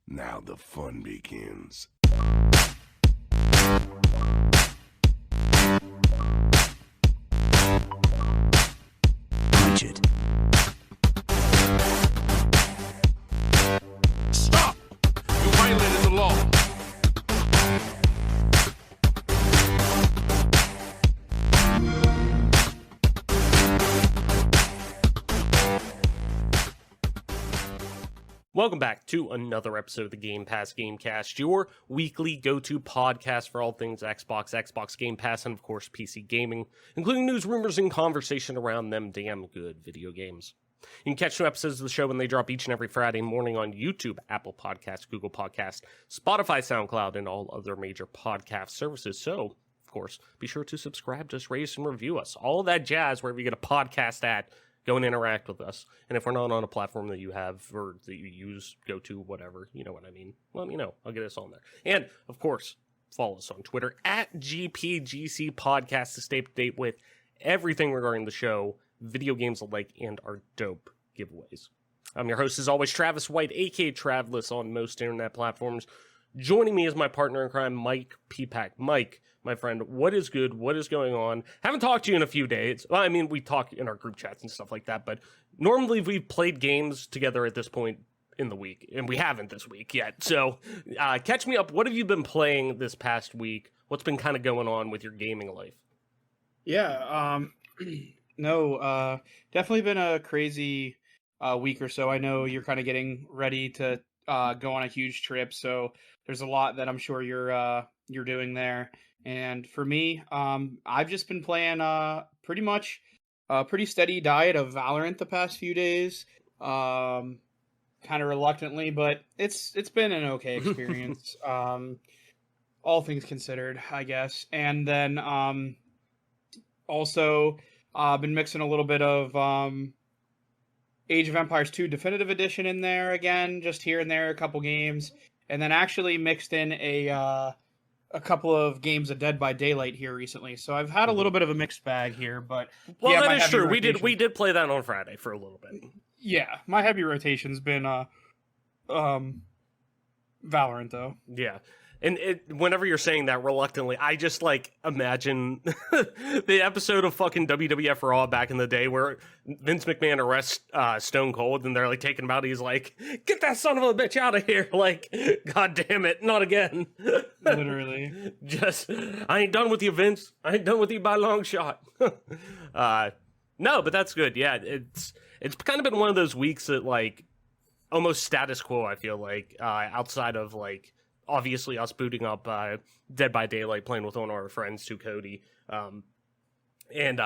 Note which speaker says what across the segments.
Speaker 1: Now the fun begins.
Speaker 2: Richard.
Speaker 1: Stop! You violated the law.
Speaker 3: Welcome back to another episode of the Game Pass Gamecast, your weekly go-to podcast for all things Xbox, Xbox Game Pass, and of course PC gaming, including news, rumors, and conversation around them damn good video games. You can catch new episodes of the show when they drop each and every Friday morning on YouTube, Apple Podcasts, Google Podcasts, Spotify, SoundCloud, and all other major podcast services. So, of course, be sure to subscribe, just rate us and review us. All of that jazz wherever you get a podcast at. Go and interact with us. And if we're not on a platform that you have or that you use, go to whatever, you know what I mean. Let me know. I'll get us on there. And, of course, follow us on Twitter at GPGC Podcast to stay up to date with everything regarding the show, video games alike, and our dope giveaways. I'm your host, as always, Travis White, aka Travless on most internet platforms. Joining me is my partner in crime, Mike Peapack. Mike, my friend, what is good? What is going on? Haven't talked to you in a few days. Well, I mean, we talk in our group chats and stuff like that, but normally we've played games together at this point in the week, and we haven't this week yet. So catch me up. What have you been playing this past week? What's been kind of going on with your gaming life?
Speaker 4: Yeah, definitely been a crazy week or so. I know you're kind of getting ready to go on a huge trip, so there's a lot that I'm sure you're doing there. And for me, I've just been playing pretty much a pretty steady diet of Valorant the past few days, kind of reluctantly, but it's been an okay experience, all things considered, I guess. And then also been mixing a little bit of Age of Empires 2 Definitive Edition in there again, just here and there, a couple games, and then actually mixed in a couple of games of Dead by Daylight here recently. So I've had a little bit of a mixed bag here, but
Speaker 3: well,
Speaker 4: yeah,
Speaker 3: that is true. We did play that on Friday for a little bit.
Speaker 4: Yeah, my heavy rotation's been Valorant though.
Speaker 3: Yeah. And whenever you're saying that reluctantly, I just, imagine the episode of fucking WWF Raw back in the day where Vince McMahon arrests Stone Cold and they're, taking him out. He's like, get that son of a bitch out of here. God damn it, not again.
Speaker 4: Literally.
Speaker 3: I ain't done with you, Vince. I ain't done with you by a long shot. No, but that's good. Yeah, it's kind of been one of those weeks that, almost status quo, I feel like, outside of, obviously us booting up Dead by Daylight, playing with one of our friends too, Cody, and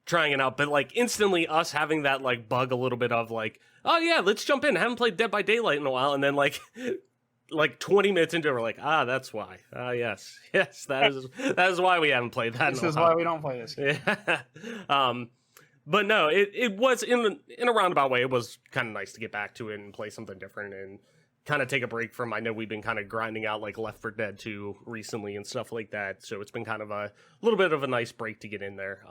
Speaker 3: trying it out, but instantly us having that bug a little bit of oh yeah, let's jump in. I haven't played Dead by Daylight in a while, and then 20 minutes into it, we're like, that's why. Yes, that is why we haven't played that.
Speaker 4: This is why we don't play this game.
Speaker 3: Yeah. But no, it was in a roundabout way. It was kind of nice to get back to it and play something different and kind of take a break from, I know we've been kind of grinding out Left 4 Dead 2 recently and stuff like that, so it's been kind of a little bit of a nice break to get in there,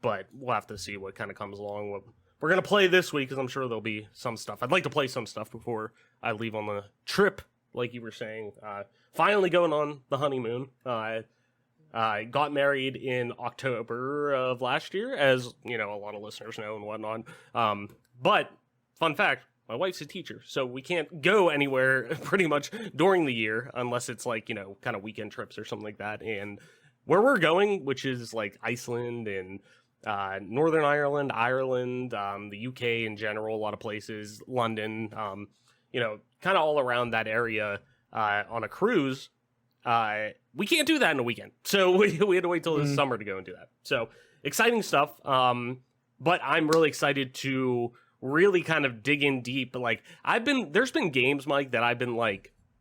Speaker 3: but we'll have to see what kind of comes along. What we're going to play this week, because I'm sure there'll be some stuff. I'd like to play some stuff before I leave on the trip, like you were saying. Finally going on the honeymoon. I got married in October of last year, as, a lot of listeners know and whatnot, but, fun fact, my wife's a teacher, so we can't go anywhere pretty much during the year unless it's kind of weekend trips or something like that. And where we're going, which is Iceland and Northern Ireland, the UK in general, a lot of places, London, kind of all around that area on a cruise. We can't do that in a weekend, so we had to wait till the summer to go and do that. So exciting stuff. But I'm really excited to really kind of dig in deep. There's been games, Mike, that I've been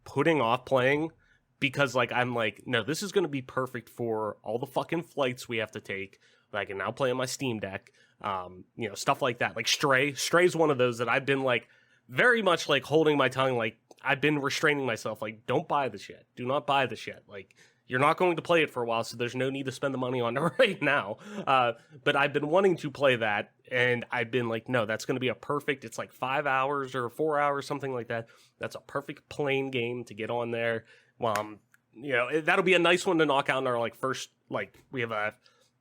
Speaker 3: putting off playing because I'm no, this is going to be perfect for all the fucking flights we have to take. I can now play on my Steam Deck, stuff like that. Stray's one of those that I've been very much holding my tongue. I've been restraining myself. Don't buy the shit. Do not buy the shit. You're not going to play it for a while, so there's no need to spend the money on it right now. But I've been wanting to play that, And I've been like, no, that's going to be a perfect, it's like 5 hours or 4 hours, something like that. That's a perfect plane game to get on there. That'll be a nice one to knock out in our like first, like we have a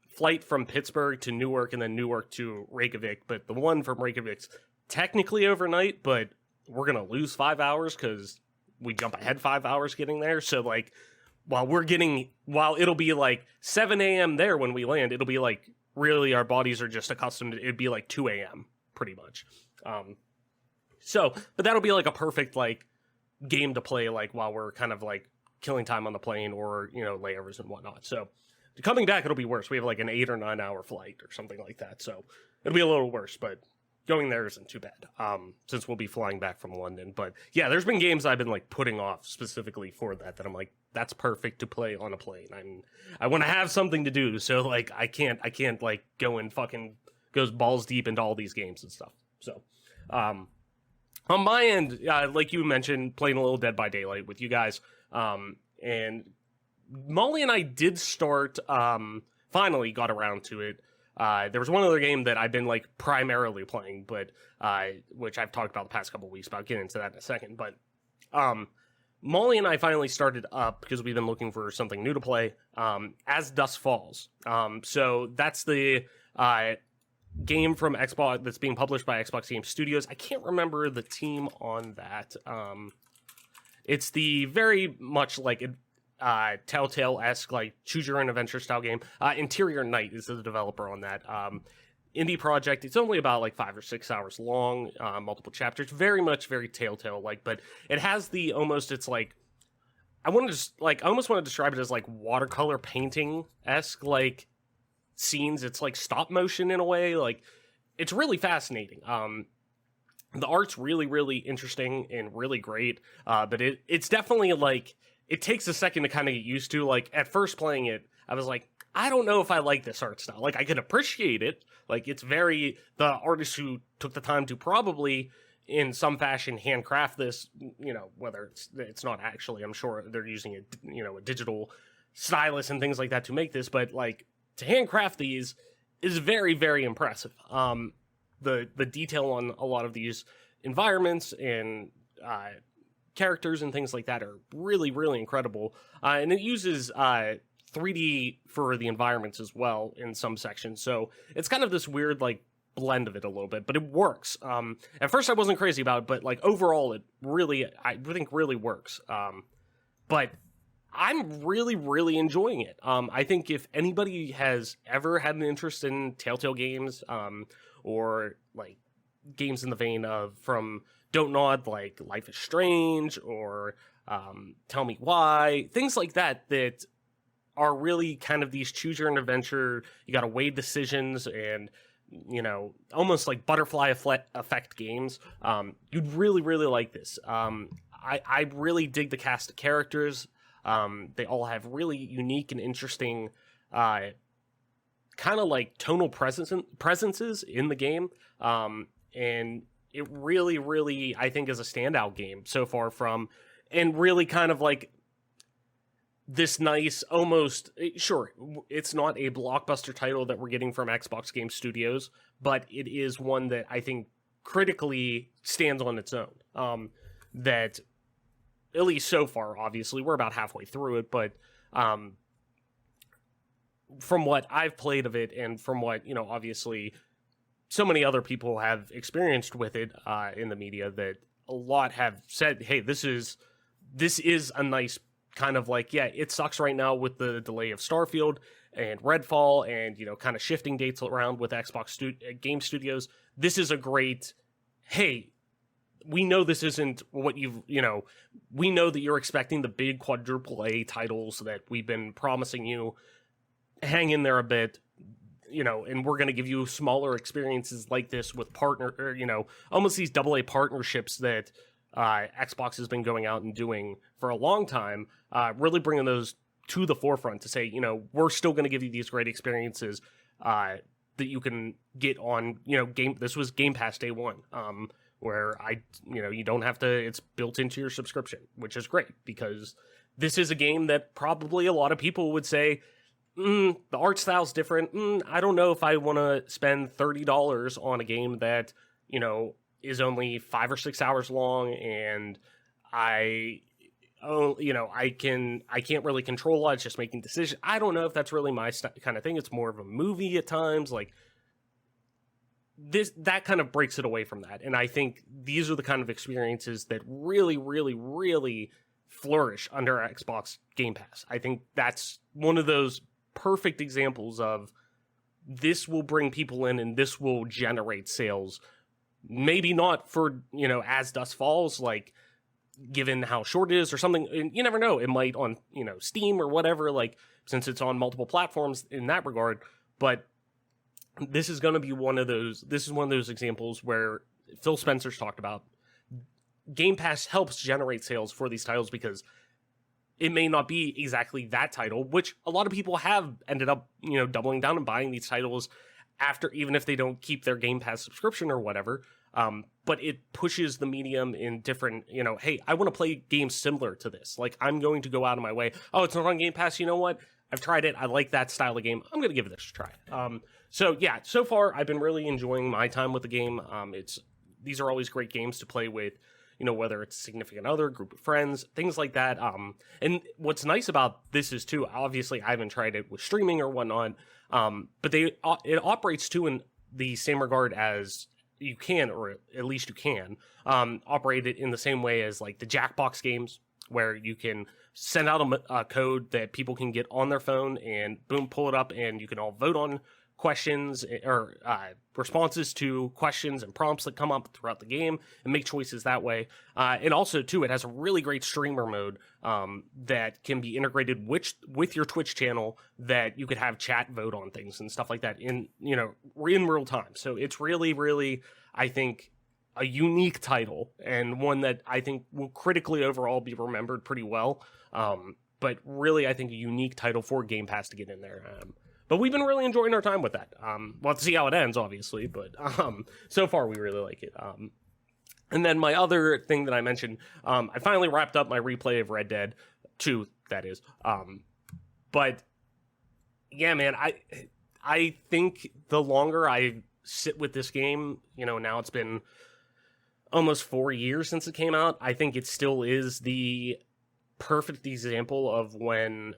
Speaker 3: flight from Pittsburgh to Newark and then Newark to Reykjavik. But the one from Reykjavik's technically overnight, but we're going to lose 5 hours because we jump ahead 5 hours getting there. So like, while it'll be like 7 a.m. there when we land, it'll be like, really, our bodies are just accustomed to it'd be like 2 a.m. pretty much. But that'll be like a perfect like game to play like while we're kind of like killing time on the plane or, layovers and whatnot. So coming back, it'll be worse. We have like an 8 or 9 hour flight or something like that. So it'll be a little worse, but going there isn't too bad since we'll be flying back from London. But yeah, there's been games I've been like putting off specifically for that I'm like, that's perfect to play on a plane. I want to have something to do. So like, I can't like go and fucking goes balls deep into all these games and stuff. So on my end, like you mentioned, playing a little Dead by Daylight with you guys. And Molly and I did start, finally got around to it. There was one other game that I've been like primarily playing, but which I've talked about the past couple of weeks about. Getting into that in a second. But Molly and I finally started up because we've been looking for something new to play. As Dusk Falls. So that's the game from Xbox that's being published by Xbox Game Studios. I can't remember the team on that. It's the very much like Telltale-esque, like choose your own adventure style game. Interior Night is the developer on that indie project. It's only about like 5 or 6 hours long, multiple chapters, very Telltale like, but it has the almost, it's like, I almost want to describe it as like watercolor painting-esque like scenes. It's like stop motion in a way. Like, it's really fascinating. The art's really interesting and really great, but it's definitely like, it takes a second to kind of get used to. Like, at first playing it, I was like, I don't know if I like this art style. Like, I can appreciate it. Like, it's the artist who took the time to probably, in some fashion, handcraft this, whether it's not actually, I'm sure they're using a digital stylus and things like that to make this, but, like, to handcraft these is very impressive. The detail on a lot of these environments and, characters and things like that are really incredible, and it uses 3D for the environments as well in some sections, so it's kind of this weird like blend of it a little bit, but it works. At first I wasn't crazy about it, but like overall it really, I think really works. But I'm really enjoying it. I think if anybody has ever had an interest in Telltale games, or like games in the vein of from Don't Nod, like Life is Strange, or Tell Me Why, things like that are really kind of these choose your own adventure, you gotta weigh decisions, and almost like butterfly effect games. You'd really like this. I really dig the cast of characters. They all have really unique and interesting kind of like tonal presences in the game. And it really, I think, is a standout game so far and really kind of like this nice, almost, sure, it's not a blockbuster title that we're getting from Xbox Game Studios, but it is one that I think critically stands on its own. That, at least so far, obviously, we're about halfway through it, but from what I've played of it and from what, obviously so many other people have experienced with it in the media, that a lot have said, hey, this is a nice kind of like, yeah, it sucks right now with the delay of Starfield and Redfall and, kind of shifting dates around with Xbox Game Studios. This is a great, hey, we know this isn't what we know that you're expecting the big quadruple A titles that we've been promising you. Hang in there a bit, and we're going to give you smaller experiences like this with almost these AA partnerships that Xbox has been going out and doing for a long time, really bringing those to the forefront to say, we're still going to give you these great experiences that you can get on, this was Game Pass day one, where you don't have to, it's built into your subscription, which is great because this is a game that probably a lot of people would say, the art style's different. I don't know if I want to spend $30 on a game that, is only 5 or 6 hours long, and I can't really control a lot. It's just making decisions. I don't know if that's really my kind of thing. It's more of a movie at times. Like that kind of breaks it away from that. And I think these are the kind of experiences that really, really, really flourish under Xbox Game Pass. I think that's one of those perfect examples of this will bring people in and this will generate sales. Maybe not for, As Dusk Falls, like, given how short it is or something. And you never know. It might on, Steam or whatever, like, since it's on multiple platforms in that regard. But this is going to be one of those examples where Phil Spencer's talked about Game Pass helps generate sales for these titles because it may not be exactly that title, which a lot of people have ended up, doubling down and buying these titles after, even if they don't keep their Game Pass subscription or whatever. But it pushes the medium in different, hey, I want to play games similar to this. Like, I'm going to go out of my way. Oh, it's not on Game Pass. You know what? I've tried it. I like that style of game. I'm going to give it this a try. So yeah, so far I've been really enjoying my time with the game. These are always great games to play with, whether it's a significant other, group of friends, things like that. And what's nice about this is too, obviously I haven't tried it with streaming or whatnot, but it operates too in the same regard as you can, or at least you can, operate it in the same way as like the Jackbox games, where you can send out a code that people can get on their phone and boom, pull it up, and you can all vote on questions or responses to questions and prompts that come up throughout the game and make choices that way. And also, too, it has a really great streamer mode that can be integrated with your Twitch channel, that you could have chat vote on things and stuff like that in real time. So it's really, really, I think, a unique title, and one that I think will critically overall be remembered pretty well. But really, I think a unique title for Game Pass to get in there. But we've been really enjoying our time with that. We'll have to see how it ends, obviously, but so far we really like it. And then my other thing that I mentioned, I finally wrapped up my replay of Red Dead 2, that is. But yeah, man, I think the longer I sit with this game, now it's been almost 4 years since it came out, I think it still is the perfect example of when,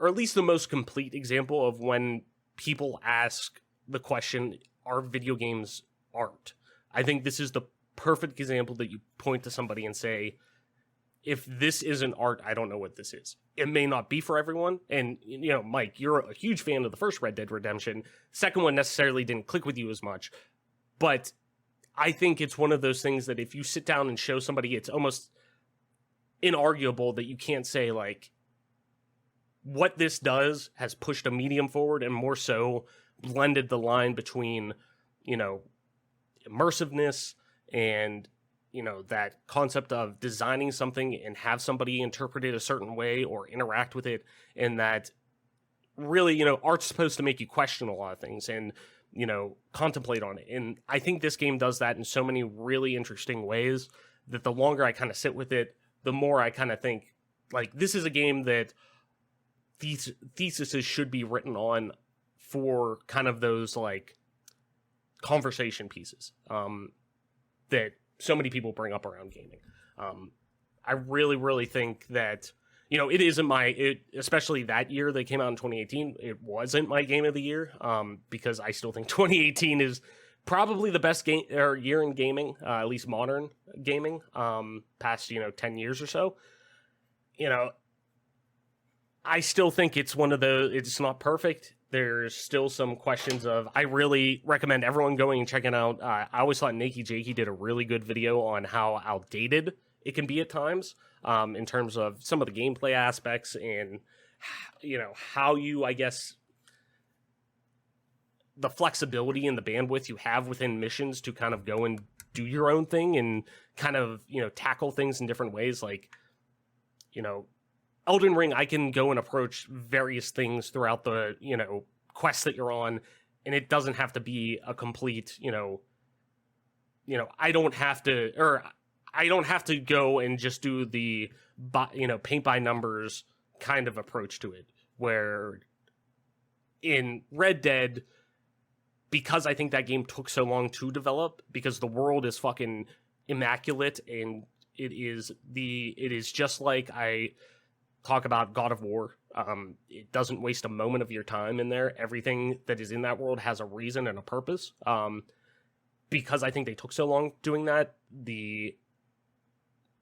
Speaker 3: or at least the most complete example of when people ask the question, are video games art? I think this is the perfect example that you point to somebody and say, if this isn't art, I don't know what this is. It may not be for everyone. And, Mike, you're a huge fan of the first Red Dead Redemption. Second one necessarily didn't click with you as much. But I think it's one of those things that if you sit down and show somebody, it's almost inarguable that you can't say, like, what this does has pushed a medium forward, and more so blended the line between, immersiveness and, that concept of designing something and have somebody interpret it a certain way or interact with it. And that really, art's supposed to make you question a lot of things and, contemplate on it. And I think this game does that in so many really interesting ways that the longer I kind of sit with it, the more I kind of think, like, this is a game that theses should be written on for kind of those, like, conversation pieces that so many people bring up around gaming. I really, really think that, it isn't especially that year they came out in 2018, it wasn't my game of the year, because I still think 2018 is probably the best year in gaming, at least modern gaming, past, 10 years or so. I still think it's one of those, it's not perfect. There's still some questions of, I really recommend everyone going and checking out. I always thought Nakey Jakey did a really good video on how outdated it can be at times, in terms of some of the gameplay aspects and, how you, I guess, the flexibility and the bandwidth you have within missions to kind of go and do your own thing and kind of, tackle things in different ways. Like, Elden Ring, I can go and approach various things throughout the, quest that you're on, and it doesn't have to be a complete, I don't have to go and just do the, paint by numbers kind of approach to it, where in Red Dead, because I think that game took so long to develop, because the world is fucking immaculate, and it is just like I talk about God of War. It doesn't waste a moment of your time in there. Everything that is in that world has a reason and a purpose. Because I think they took so long doing that, the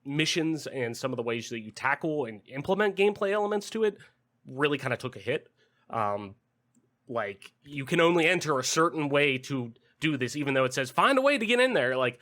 Speaker 3: missions and some of the ways that you tackle and implement gameplay elements to it really kind of took a hit. Like, you can only enter a certain way to do this, even though it says find a way to get in there. Like,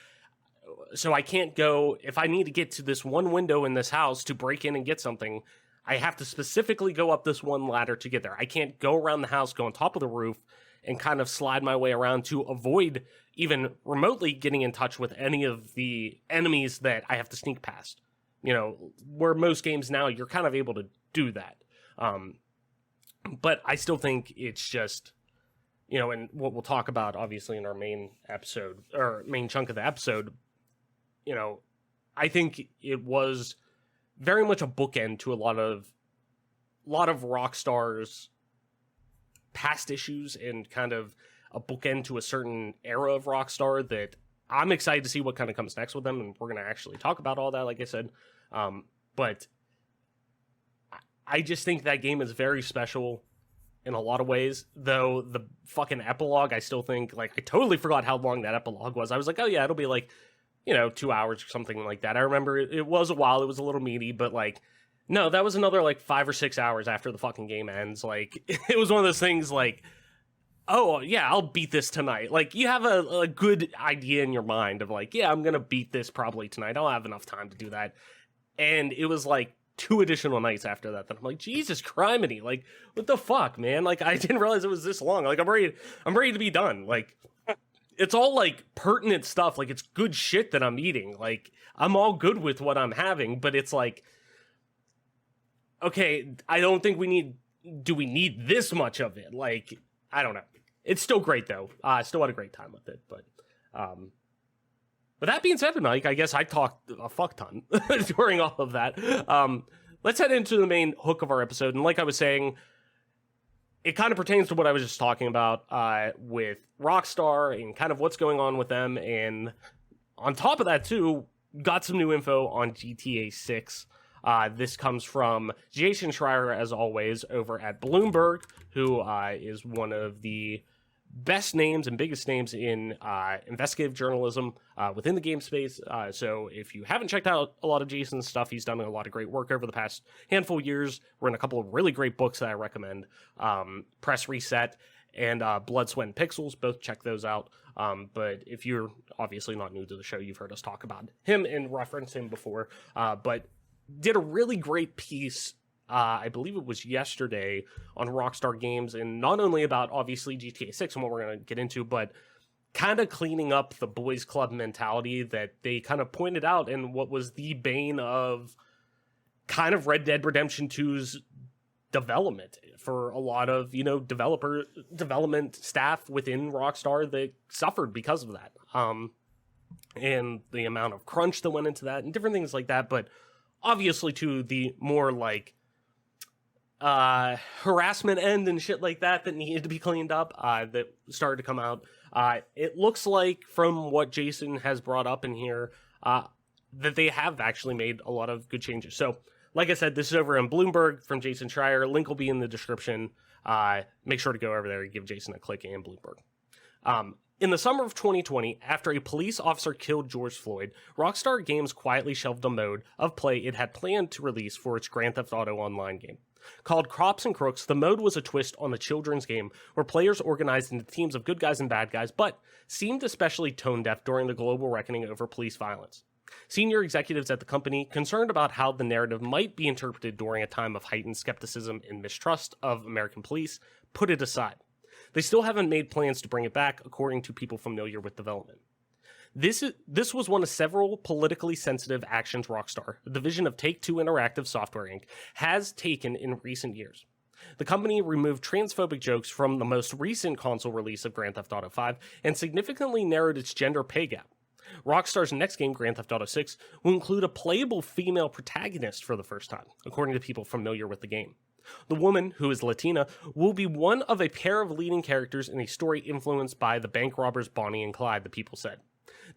Speaker 3: so I can't go, if I need to get to this one window in this house to break in and get something, I have to specifically go up this one ladder to get there. I can't go around the house, go on top of the roof, and kind of slide my way around to avoid even remotely getting in touch with any of the enemies that I have to sneak past. You know, where most games now, you're kind of able to do that. But I still think it's just, you know, and what we'll talk about, obviously, in our main episode, or main chunk of the episode, you know, I think it was very much a bookend to a lot of Rockstar's past issues, and kind of a bookend to a certain era of Rockstar that I'm excited to see what kind of comes next with them, and we're going to actually talk about all that, like I said. But I just think that game is very special in a lot of ways, though the fucking epilogue, I still think, like, I totally forgot how long that epilogue was. I was like, oh yeah, it'll be like, you know, 2 hours or something like that. I remember it was a while, it was a little meaty, but like, no, that was another like 5 or 6 hours after the fucking game ends. Like, it was one of those things like, oh yeah, I'll beat this tonight. Like, you have a good idea in your mind of like, yeah, I'm gonna beat this probably tonight. I'll have enough time to do that. And it was like 2 additional nights after that I'm like, Jesus criminy, like, what the fuck, man? Like, I didn't realize it was this long. Like, I'm ready to be done. Like, it's all like pertinent stuff. Like, it's good shit that I'm eating. Like, I'm all good with what I'm having, but it's like, okay, I don't think we need this much of it? Like, I don't know. It's still great though. I still had a great time with it, but that being said, Mike, I guess I talked a fuck ton during all of that. Let's head into the main hook of our episode. And like I was saying, it kind of pertains to what I was just talking about with Rockstar and kind of what's going on with them. And on top of that, too, got some new info on GTA 6. This comes from Jason Schreier, as always, over at Bloomberg, who is one of the best names and biggest names in investigative journalism within the game space. So if you haven't checked out a lot of Jason's stuff, he's done a lot of great work over the past handful of years. We're in a couple of really great books that I recommend. Press Reset and Blood, Sweat, and Pixels. Both check those out. But if you're obviously not new to the show, you've heard us talk about him and reference him before. But did a really great piece, I believe it was yesterday, on Rockstar Games, and not only about, obviously, GTA 6 and what we're going to get into, but kind of cleaning up the boys club mentality that they kind of pointed out in what was the bane of kind of Red Dead Redemption 2's development for a lot of, you know, development staff within Rockstar that suffered because of that. And the amount of crunch that went into that and different things like that, but obviously to the more like harassment end and shit like that needed to be cleaned up, that started to come out. It looks like, from what Jason has brought up in here, that they have actually made a lot of good changes. So, like I said, this is over on Bloomberg from Jason Schreier. Link will be in the description. Make sure to go over there and give Jason a click and Bloomberg. In the summer of 2020, after a police officer killed George Floyd, Rockstar Games quietly shelved a mode of play it had planned to release for its Grand Theft Auto Online game. Called Crops and Crooks, the mode was a twist on the children's game where players organized into teams of good guys and bad guys, but seemed especially tone-deaf during the global reckoning over police violence. Senior executives at the company, concerned about how the narrative might be interpreted during a time of heightened skepticism and mistrust of American police, put it aside. They still haven't made plans to bring it back, according to people familiar with development. This was one of several politically sensitive actions Rockstar, a division of Take-Two Interactive Software Inc., has taken in recent years. The company removed transphobic jokes from the most recent console release of Grand Theft Auto V and significantly narrowed its gender pay gap. Rockstar's next game, Grand Theft Auto 6, will include a playable female protagonist for the first time, according to people familiar with the game. The woman, who is Latina, will be one of a pair of leading characters in a story influenced by the bank robbers Bonnie and Clyde, the people said.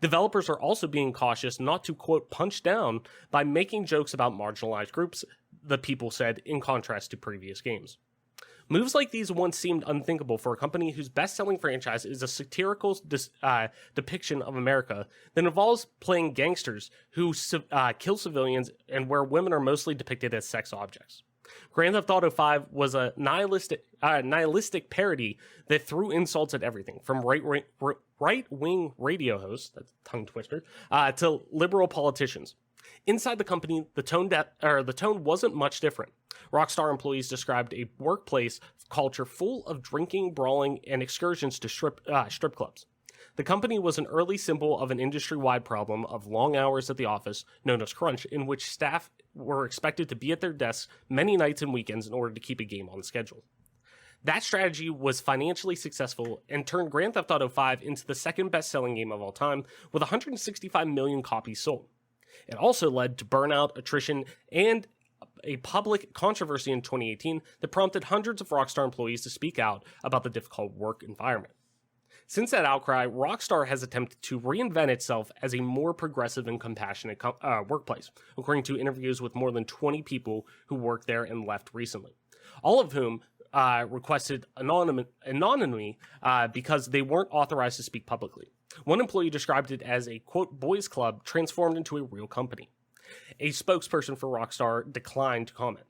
Speaker 3: Developers are also being cautious not to, quote, punch down by making jokes about marginalized groups, the people said, in contrast to previous games. Moves like these once seemed unthinkable for a company whose best-selling franchise is a satirical depiction of America that involves playing gangsters who kill civilians and where women are mostly depicted as sex objects. Grand Theft Auto 5 was a nihilistic parody that threw insults at everything, from right-wing radio hosts, that's a tongue twister, to liberal politicians. Inside the company, the tone wasn't much different. Rockstar employees described a workplace culture full of drinking, brawling, and excursions to strip clubs. The company was an early symbol of an industry-wide problem of long hours at the office, known as crunch, in which staff were expected to be at their desks many nights and weekends in order to keep a game on schedule. That strategy was financially successful and turned Grand Theft Auto 5 into the second best-selling game of all time, with 165 million copies sold. It also led to burnout, attrition, and a public controversy in 2018 that prompted hundreds of Rockstar employees to speak out about the difficult work environment. Since that outcry, Rockstar has attempted to reinvent itself as a more progressive and compassionate workplace, according to interviews with more than 20 people who worked there and left recently, all of whom requested anonymity because they weren't authorized to speak publicly. One employee described it as a, quote, boys club transformed into a real company. A spokesperson for Rockstar declined to comment.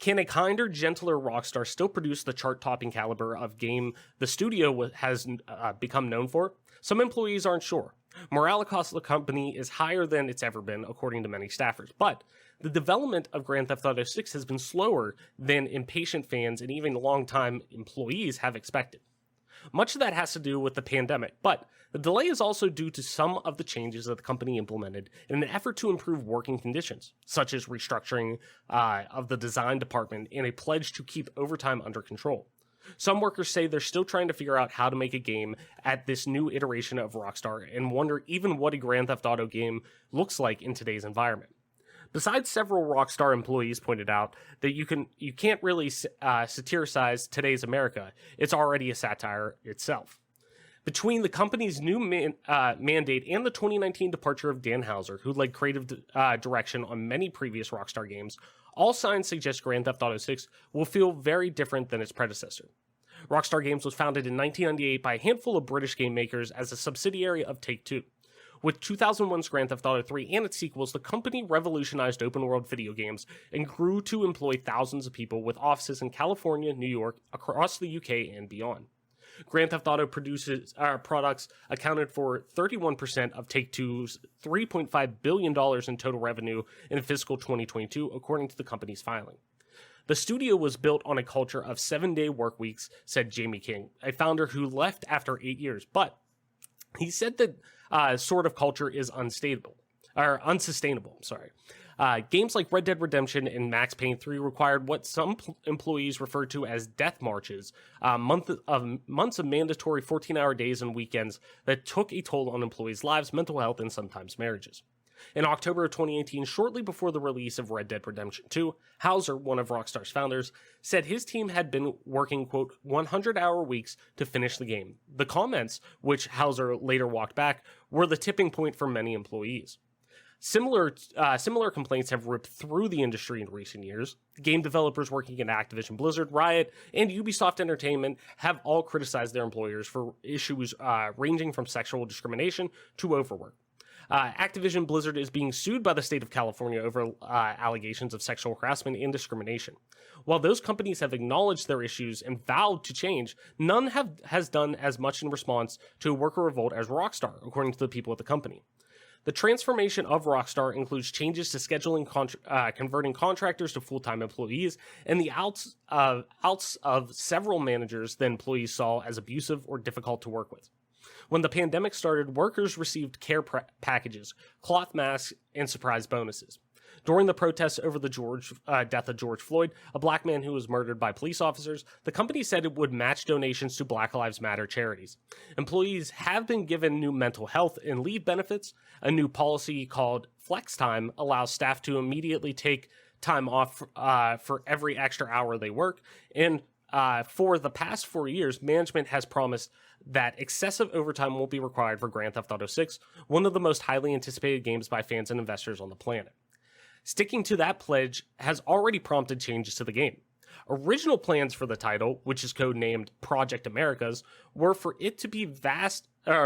Speaker 3: Can a kinder, gentler Rockstar still produce the chart-topping caliber of game the studio has become known for? Some employees aren't sure. Morale across the company is higher than it's ever been, according to many staffers. But the development of Grand Theft Auto 6 has been slower than impatient fans and even long-time employees have expected. Much of that has to do with the pandemic, but the delay is also due to some of the changes that the company implemented in an effort to improve working conditions, such as restructuring of the design department and a pledge to keep overtime under control. Some workers say they're still trying to figure out how to make a game at this new iteration of Rockstar and wonder even what a Grand Theft Auto game looks like in today's environment. Besides, several Rockstar employees pointed out that you can't really satirize today's America. It's already a satire itself. Between the company's new mandate and the 2019 departure of Dan Houser, who led creative direction on many previous Rockstar games, all signs suggest Grand Theft Auto 6 will feel very different than its predecessor. Rockstar Games was founded in 1998 by a handful of British game makers as a subsidiary of Take-Two. With 2001's Grand Theft Auto 3 and its sequels, the company revolutionized open-world video games and grew to employ thousands of people with offices in California, New York, across the UK, and beyond. Grand Theft Auto products accounted for 31% of Take-Two's $3.5 billion in total revenue in fiscal 2022, according to the company's filing. The studio was built on a culture of 7-day work weeks, said Jamie King, a founder who left after 8 years, but he said that sort of culture is unsustainable. Games like Red Dead Redemption and Max Payne 3 required what some employees refer to as death marches, months of mandatory 14-hour days and weekends that took a toll on employees' lives, mental health, and sometimes marriages. In October of 2018, shortly before the release of Red Dead Redemption 2, Houser, one of Rockstar's founders, said his team had been working, quote, 100-hour weeks to finish the game. The comments, which Houser later walked back, were the tipping point for many employees. Similar complaints have ripped through the industry in recent years. Game developers working at Activision Blizzard, Riot, and Ubisoft Entertainment have all criticized their employers for issues ranging from sexual discrimination to overwork. Activision Blizzard is being sued by the state of California over allegations of sexual harassment and discrimination. While those companies have acknowledged their issues and vowed to change, none has done as much in response to a worker revolt as Rockstar, according to the people at the company. The transformation of Rockstar includes changes to scheduling, converting contractors to full-time employees, and the outs of several managers that employees saw as abusive or difficult to work with. When the pandemic started, workers received care packages, cloth masks, and surprise bonuses. During the protests over the death of George Floyd, a black man who was murdered by police officers, the company said it would match donations to Black Lives Matter charities. Employees have been given new mental health and leave benefits. A new policy called Flex Time allows staff to immediately take time off for every extra hour they work. And for the past 4 years, management has promised that excessive overtime won't be required for Grand Theft Auto 6, one of the most highly anticipated games by fans and investors on the planet. Sticking to that pledge has already prompted changes to the game. Original plans for the title, which is codenamed Project Americas, were for it to be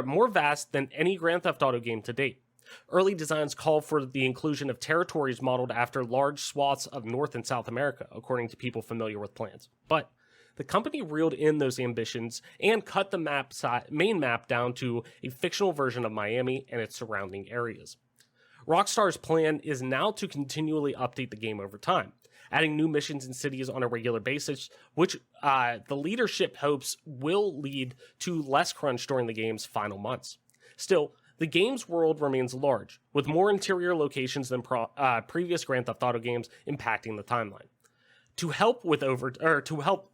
Speaker 3: more vast than any Grand Theft Auto game to date. Early designs call for the inclusion of territories modeled after large swaths of North and South America, according to people familiar with plans. But the company reeled in those ambitions and cut the main map down to a fictional version of Miami and its surrounding areas. Rockstar's plan is now to continually update the game over time, adding new missions and cities on a regular basis, which the leadership hopes will lead to less crunch during the game's final months. Still, the game's world remains large, with more interior locations than previous Grand Theft Auto games impacting the timeline. To help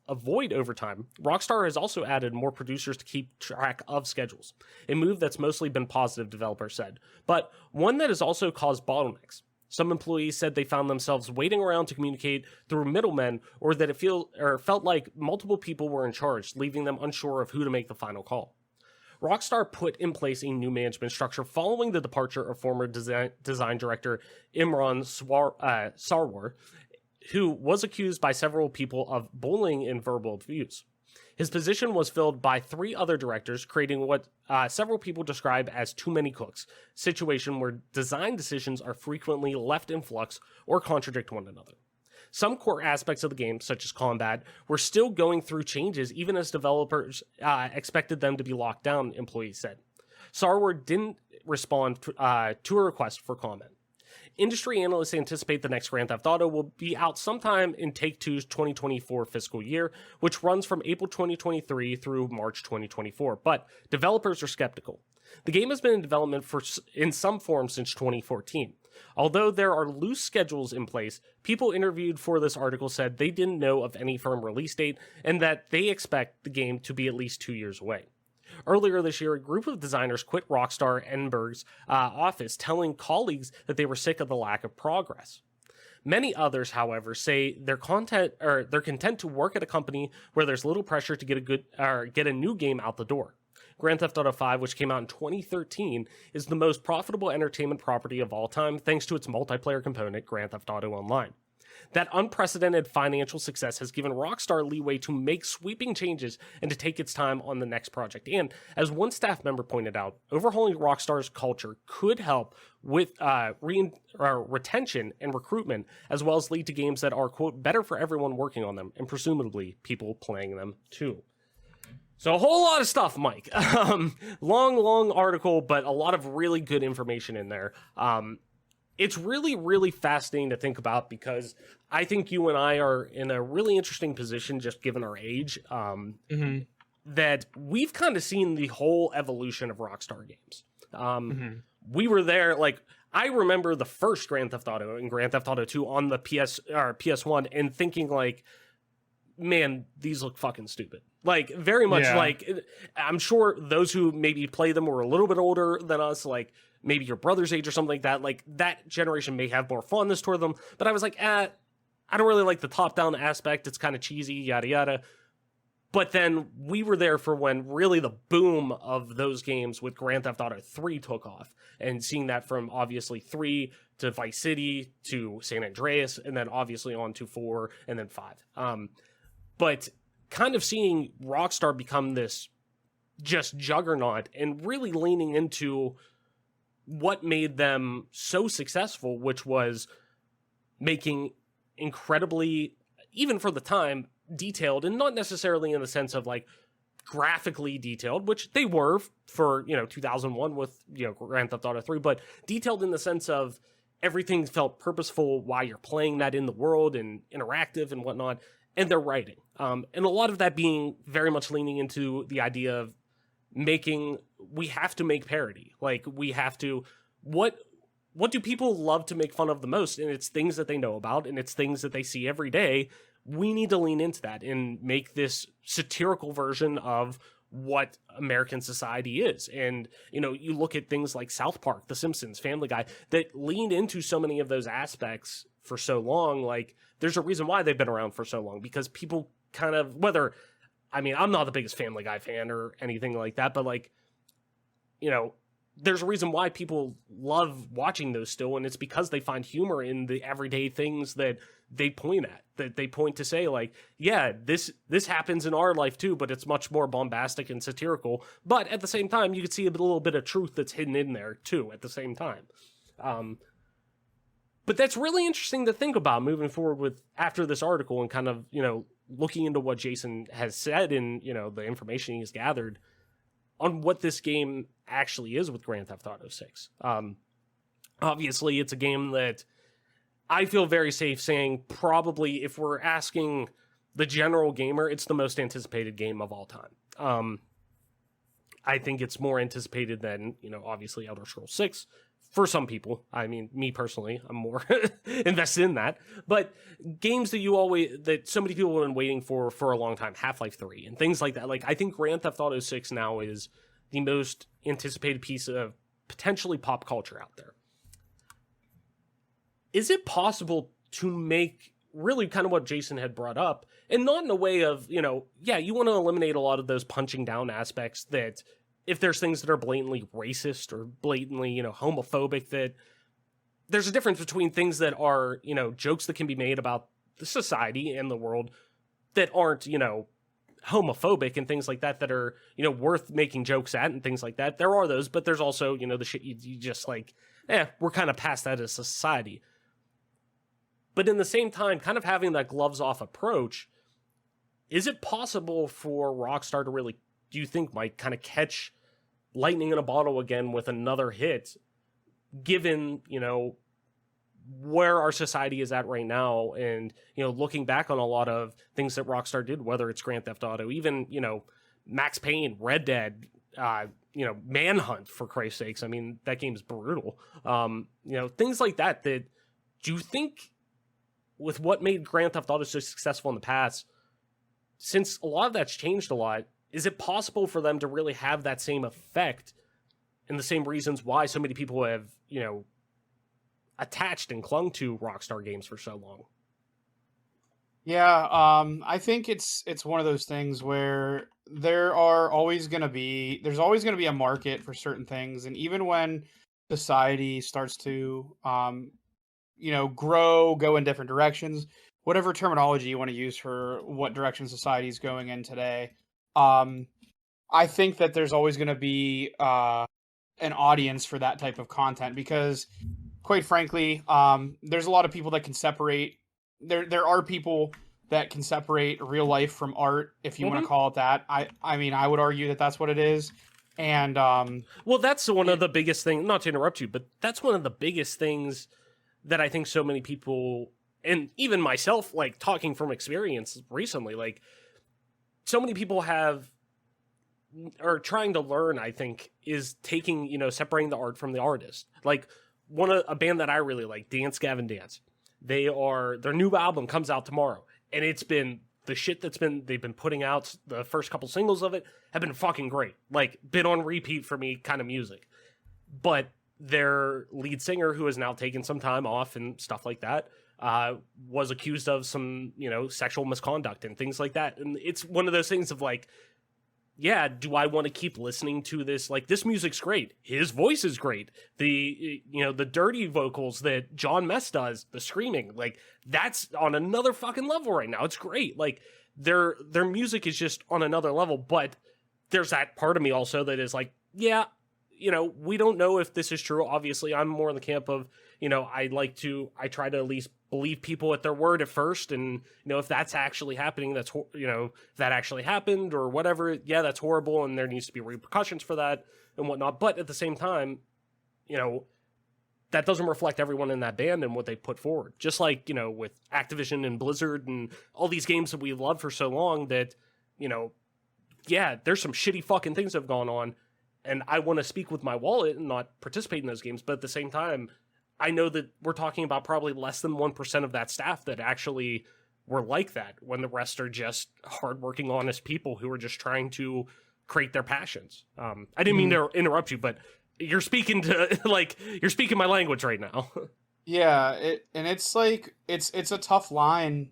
Speaker 3: avoid overtime, Rockstar has also added more producers to keep track of schedules, a move that's mostly been positive, developers said, but one that has also caused bottlenecks. Some employees said they found themselves waiting around to communicate through middlemen, or that it felt like multiple people were in charge, leaving them unsure of who to make the final call. Rockstar put in place a new management structure following the departure of former design director Imran Sarwar, who was accused by several people of bullying and verbal abuse. His position was filled by 3 other directors, creating what several people describe as too many cooks, a situation where design decisions are frequently left in flux or contradict one another. Some core aspects of the game, such as combat, were still going through changes even as developers expected them to be locked down, employees said. Sarwar didn't respond to a request for comment. Industry analysts anticipate the next Grand Theft Auto will be out sometime in Take-Two's 2024 fiscal year, which runs from April 2023 through March 2024, but developers are skeptical. The game has been in development in some form since 2014. Although there are loose schedules in place, people interviewed for this article said they didn't know of any firm release date and that they expect the game to be at least 2 years away. Earlier this year, a group of designers quit Rockstar Edinburgh's office, telling colleagues that they were sick of the lack of progress. Many others, however, say they're content to work at a company where there's little pressure to get a new game out the door. Grand Theft Auto 5, which came out in 2013, is the most profitable entertainment property of all time thanks to its multiplayer component, Grand Theft Auto Online. That unprecedented financial success has given Rockstar leeway to make sweeping changes and to take its time on the next project. And as one staff member pointed out, overhauling Rockstar's culture could help with retention and recruitment, as well as lead to games that are, quote, better for everyone working on them, and presumably people playing them too. So a whole lot of stuff, Mike. Long article, but a lot of really good information in there. It's really, really fascinating to think about because I think you and I are in a really interesting position, just given our age, that we've kind of seen the whole evolution of Rockstar games. We were there, like, I remember the first Grand Theft Auto and Grand Theft Auto 2 on the PS1 and thinking, like, man, these look fucking stupid. Like, very much like, I'm sure those who maybe play them were a little bit older than us, like, maybe your brother's age or something like that. Like, that generation may have more fondness toward them. But I was like, I don't really like the top-down aspect. It's kind of cheesy, yada, yada. But then we were there for when really the boom of those games with Grand Theft Auto 3 took off. And seeing that from, obviously, 3 to Vice City to San Andreas, and then obviously on to 4 and then 5. But kind of seeing Rockstar become this just juggernaut and really leaning into what made them so successful, which was making incredibly, even for the time, detailed, and not necessarily in the sense of like graphically detailed, which they were for, 2001 with, Grand Theft Auto 3, but detailed in the sense of everything felt purposeful while you're playing that in the world and interactive and whatnot, and their writing. And a lot of that being very much leaning into the idea of we have to make parody. Like, we have to, what do people love to make fun of the most? And it's things that they know about, and it's things that they see every day. We need to lean into that and make this satirical version of what American society is. And, you know, you look at things like South Park, The Simpsons, Family Guy, that leaned into so many of those aspects for so long. Like, there's a reason why they've been around for so long, because people kind of, I'm not the biggest Family Guy fan or anything like that, but like, you know, there's a reason why people love watching those still, and it's because they find humor in the everyday things that they point at, that they point to say, like, yeah, this happens in our life too, but it's much more bombastic and satirical. But at the same time, you can see a little bit of truth that's hidden in there too at the same time. But that's really interesting to think about moving forward with after this article, and kind of, you know, looking into what Jason has said and, you know, the information he's gathered on what this game actually is with Grand Theft Auto 6. Obviously, it's a game that I feel very safe saying probably, if we're asking the general gamer, it's the most anticipated game of all time. I think it's more anticipated than, you know, obviously Elder Scrolls 6 for some people. I mean, me personally, I'm more invested in that. But games that so many people have been waiting for a long time, Half-Life 3 and things like that. Like, I think Grand Theft Auto 6 now is the most anticipated piece of potentially pop culture out there. Is it possible to make really kind of what Jason had brought up, and not in a way of, you know, yeah, you want to eliminate a lot of those punching down aspects, that if there's things that are blatantly racist or blatantly, you know, homophobic, that there's a difference between things that are, you know, jokes that can be made about the society and the world that aren't, you know, homophobic, and things like that that are, you know, worth making jokes at and things like that. There are those, but there's also, you know, the shit you just like, we're kind of past that as a society. But in the same time, kind of having that gloves off approach, is it possible for Rockstar to really, do you think, might kind of catch lightning in a bottle again with another hit, given, you know, where our society is at right now, and, you know, looking back on a lot of things that Rockstar did, whether it's Grand Theft Auto, even, you know, Max Payne, Red Dead, you know, Manhunt, for Christ's sakes. I mean, that game's brutal. You know, things like that, do you think with what made Grand Theft Auto so successful in the past, since a lot of that's changed a lot, is it possible for them to really have that same effect, and the same reasons why so many people have, you know, attached and clung to Rockstar games for so long?
Speaker 4: Yeah, I think it's one of those things where there's always going to be a market for certain things, and even when society starts to you know, go in different directions, whatever terminology you want to use for what direction society is going in today, I think that there's always going to be an audience for that type of content, because, quite frankly, there's a lot of people that can separate. There are people that can separate real life from art, if you want to call it that. I mean, I would argue that that's what it is. And
Speaker 3: well, that's one of the biggest things, not to interrupt you, but that's one of the biggest things that I think so many people, and even myself, like, talking from experience recently, like, so many people are trying to learn, I think, is taking, you know, separating the art from the artist. Like, a band that I really like, Dance Gavin Dance, their new album comes out tomorrow, and it's been the shit they've been putting out. The first couple singles of it have been fucking great, like, been on repeat for me kind of music. But their lead singer, who has now taken some time off and stuff like that, was accused of some, you know, sexual misconduct and things like that. And it's one of those things of like, yeah, do I want to keep listening to this? Like, this music's great. His voice is great. The, you know, the dirty vocals that John Mess does, the screaming, like, that's on another fucking level right now. It's great. Like, their music is just on another level. But there's that part of me also that is like, yeah, you know, we don't know if this is true. Obviously, I'm more in the camp of, you know, I try to at least believe people at their word at first. And, you know, if that's actually happening, you know, if that actually happened or whatever, yeah, that's horrible. And there needs to be repercussions for that and whatnot. But at the same time, you know, that doesn't reflect everyone in that band and what they put forward. Just like, you know, with Activision and Blizzard and all these games that we've loved for so long that, you know, yeah, there's some shitty fucking things that have gone on. And I want to speak with my wallet and not participate in those games. But at the same time, I know that we're talking about probably less than 1% of that staff that actually were like that, when the rest are just hardworking, honest people who are just trying to create their passions. I didn't mean to interrupt you, but you're speaking to you're speaking my language right now.
Speaker 4: Yeah, it's like it's a tough line.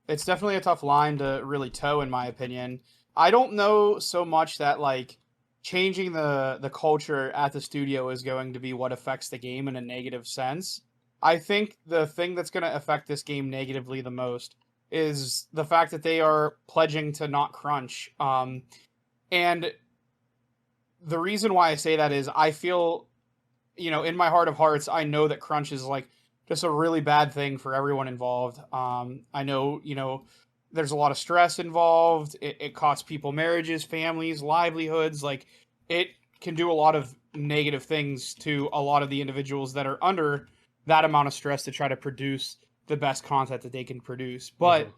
Speaker 4: It's definitely a tough line to really toe, in my opinion. I don't know so much that like changing the culture at the studio is going to be what affects the game in a negative sense. I think the thing that's going to affect this game negatively the most is the fact that they are pledging to not crunch. And the reason why I say that is I feel, in my heart of hearts, I know that crunch is like just a really bad thing for everyone involved. I know, there's a lot of stress involved. It costs people marriages, families, livelihoods. Like it can do a lot of negative things to a lot of the individuals that are under that amount of stress to try to produce the best content that they can produce. But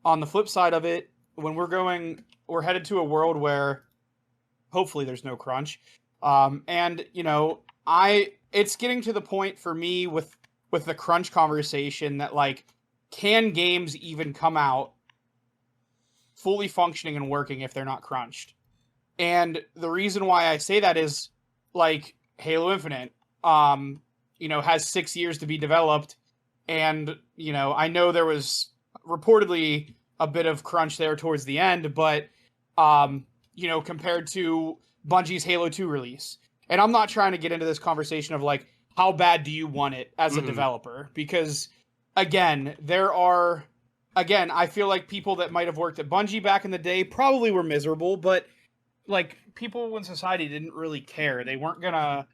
Speaker 4: on the flip side of it, when we're headed to a world where hopefully there's no crunch. And it's getting to the point for me with the crunch conversation that like, can games even come out fully functioning and working if they're not crunched? And the reason why I say that is like Halo Infinite, has 6 years to be developed. And, I know there was reportedly a bit of crunch there towards the end, but, compared to Bungie's Halo 2 release. And I'm not trying to get into this conversation of like, how bad do you want it as a developer? Because again, I feel like people that might have worked at Bungie back in the day probably were miserable, but like people in society didn't really care. They weren't gonna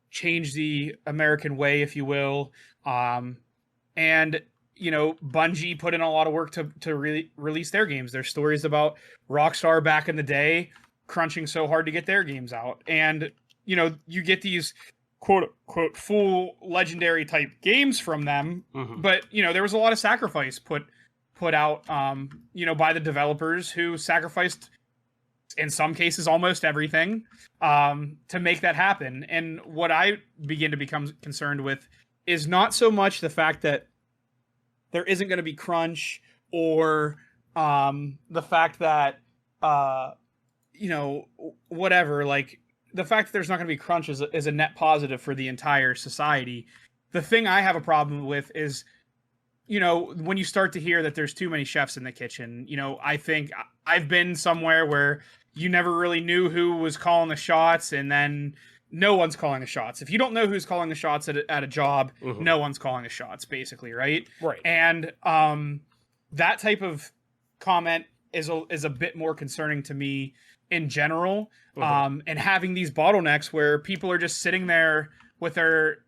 Speaker 4: change the American way, if you will. And Bungie put in a lot of work to really release their games. There's stories about Rockstar back in the day crunching so hard to get their games out. And, you get these quote unquote full legendary type games from them. But, there was a lot of sacrifice put out, by the developers who sacrificed, in some cases, almost everything to make that happen. And what I begin to become concerned with is not so much the fact that there isn't going to be crunch or the fact that, whatever, like the fact that there's not going to be crunch is a net positive for the entire society. The thing I have a problem with is, when you start to hear that there's too many chefs in the kitchen, I think I've been somewhere where you never really knew who was calling the shots, and then no one's calling the shots. If you don't know who's calling the shots at a job, no one's calling the shots, basically, right?
Speaker 3: Right.
Speaker 4: And that type of comment is a bit more concerning to me in general. And having these bottlenecks where people are just sitting there with their,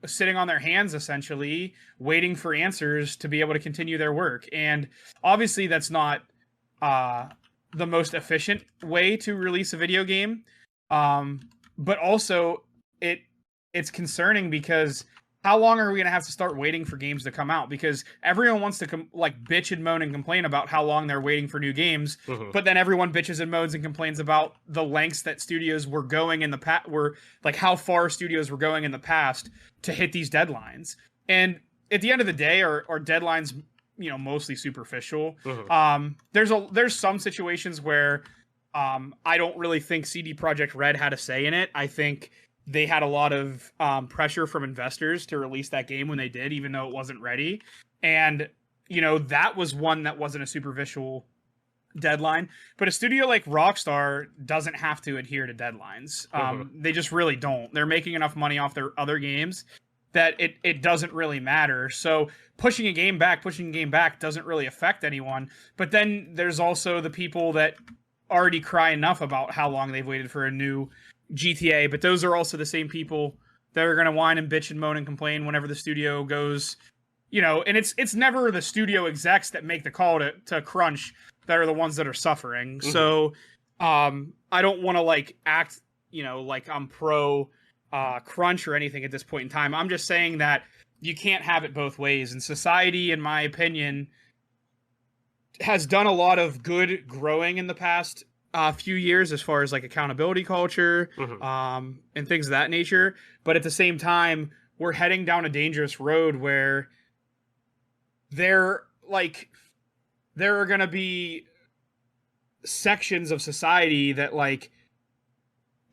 Speaker 4: sitting on their hands, essentially, waiting for answers to be able to continue their work. And obviously that's not the most efficient way to release a video game. But also it's concerning because how long are we going to have to start waiting for games to come out? Because everyone wants to bitch and moan and complain about how long they're waiting for new games. But then everyone bitches and moans and complains about the lengths that studios were going in the past, how far studios were going in the past to hit these deadlines. And at the end of the day, are deadlines, mostly superficial. There's some situations where I don't really think CD Projekt Red had a say in it. I think they had a lot of pressure from investors to release that game when they did, even though it wasn't ready. And, that was one that wasn't a superficial deadline. But a studio like Rockstar doesn't have to adhere to deadlines. They just really don't. They're making enough money off their other games that it doesn't really matter. So pushing a game back doesn't really affect anyone. But then there's also the people that already cry enough about how long they've waited for a new GTA, but those are also the same people that are going to whine and bitch and moan and complain whenever the studio goes, and it's never the studio execs that make the call to crunch that are the ones that are suffering. So I don't want to act, like I'm pro crunch or anything at this point in time. I'm just saying that you can't have it both ways. And society, in my opinion, has done a lot of good growing in the past few years as far as accountability culture and things of that nature. But at the same time, we're heading down a dangerous road where there are going to be sections of society that like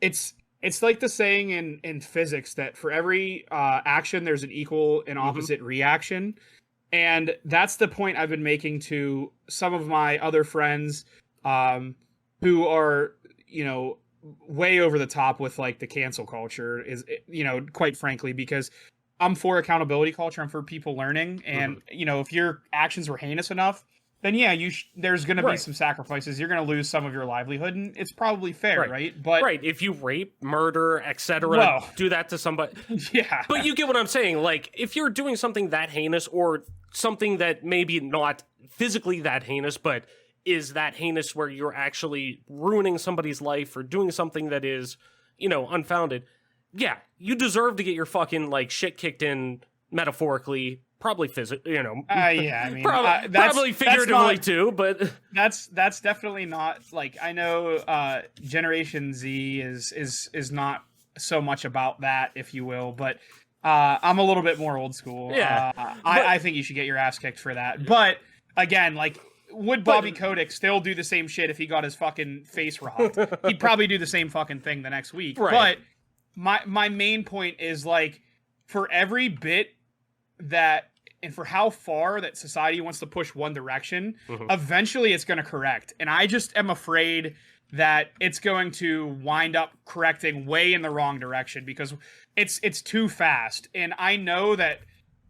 Speaker 4: it's like the saying in physics that for every action there's an equal and opposite reaction. And that's the point I've been making to some of my other friends who are, you know, way over the top with like the cancel culture is, you know, quite frankly, because I'm for accountability culture. I'm for people learning. And, you know, if your actions were heinous enough, then yeah, there's going to be some sacrifices. You're going to lose some of your livelihood, and it's probably fair, right? But
Speaker 3: if you rape, murder, etc., do that to somebody.
Speaker 4: Yeah.
Speaker 3: But you get what I'm saying. Like, if you're doing something that heinous, or something that maybe not physically that heinous, but is that heinous where you're actually ruining somebody's life or doing something that is, you know, unfounded, yeah, you deserve to get your fucking like shit kicked in, metaphorically. Probably physically, you know.
Speaker 4: Yeah, I mean,
Speaker 3: probably figuratively too, but
Speaker 4: that's definitely not like, I know Generation Z is not so much about that, if you will, but I'm a little bit more old school.
Speaker 3: Yeah,
Speaker 4: I think you should get your ass kicked for that. But again, like, would Bobby Kotick still do the same shit if he got his fucking face rocked? He'd probably do the same fucking thing the next week.
Speaker 3: Right.
Speaker 4: But my main point is, like, for every bit that, and for how far that society wants to push one direction, eventually it's going to correct. And I just am afraid that it's going to wind up correcting way in the wrong direction, because it's too fast. And I know that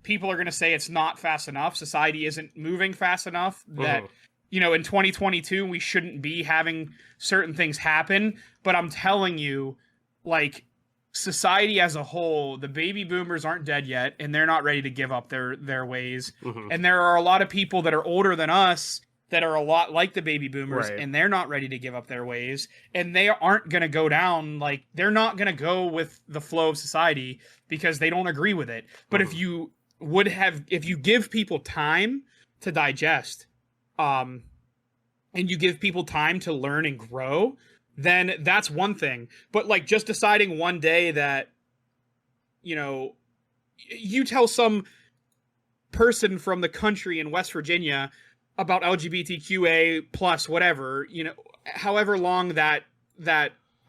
Speaker 4: people are going to say it's not fast enough. Society isn't moving fast enough, that, you know, in 2022, we shouldn't be having certain things happen. But I'm telling you, like, society as a whole, the baby boomers aren't dead yet, and they're not ready to give up their ways. And there are a lot of people that are older than us that are a lot like the baby boomers, and they're not ready to give up their ways, and they aren't going to go down, like, they're not going to go with the flow of society because they don't agree with it. But if you give people time to digest, and you give people time to learn and grow, then that's one thing. But like, just deciding one day that, you know, you tell some person from the country in West Virginia about LGBTQA plus whatever, you know, however long that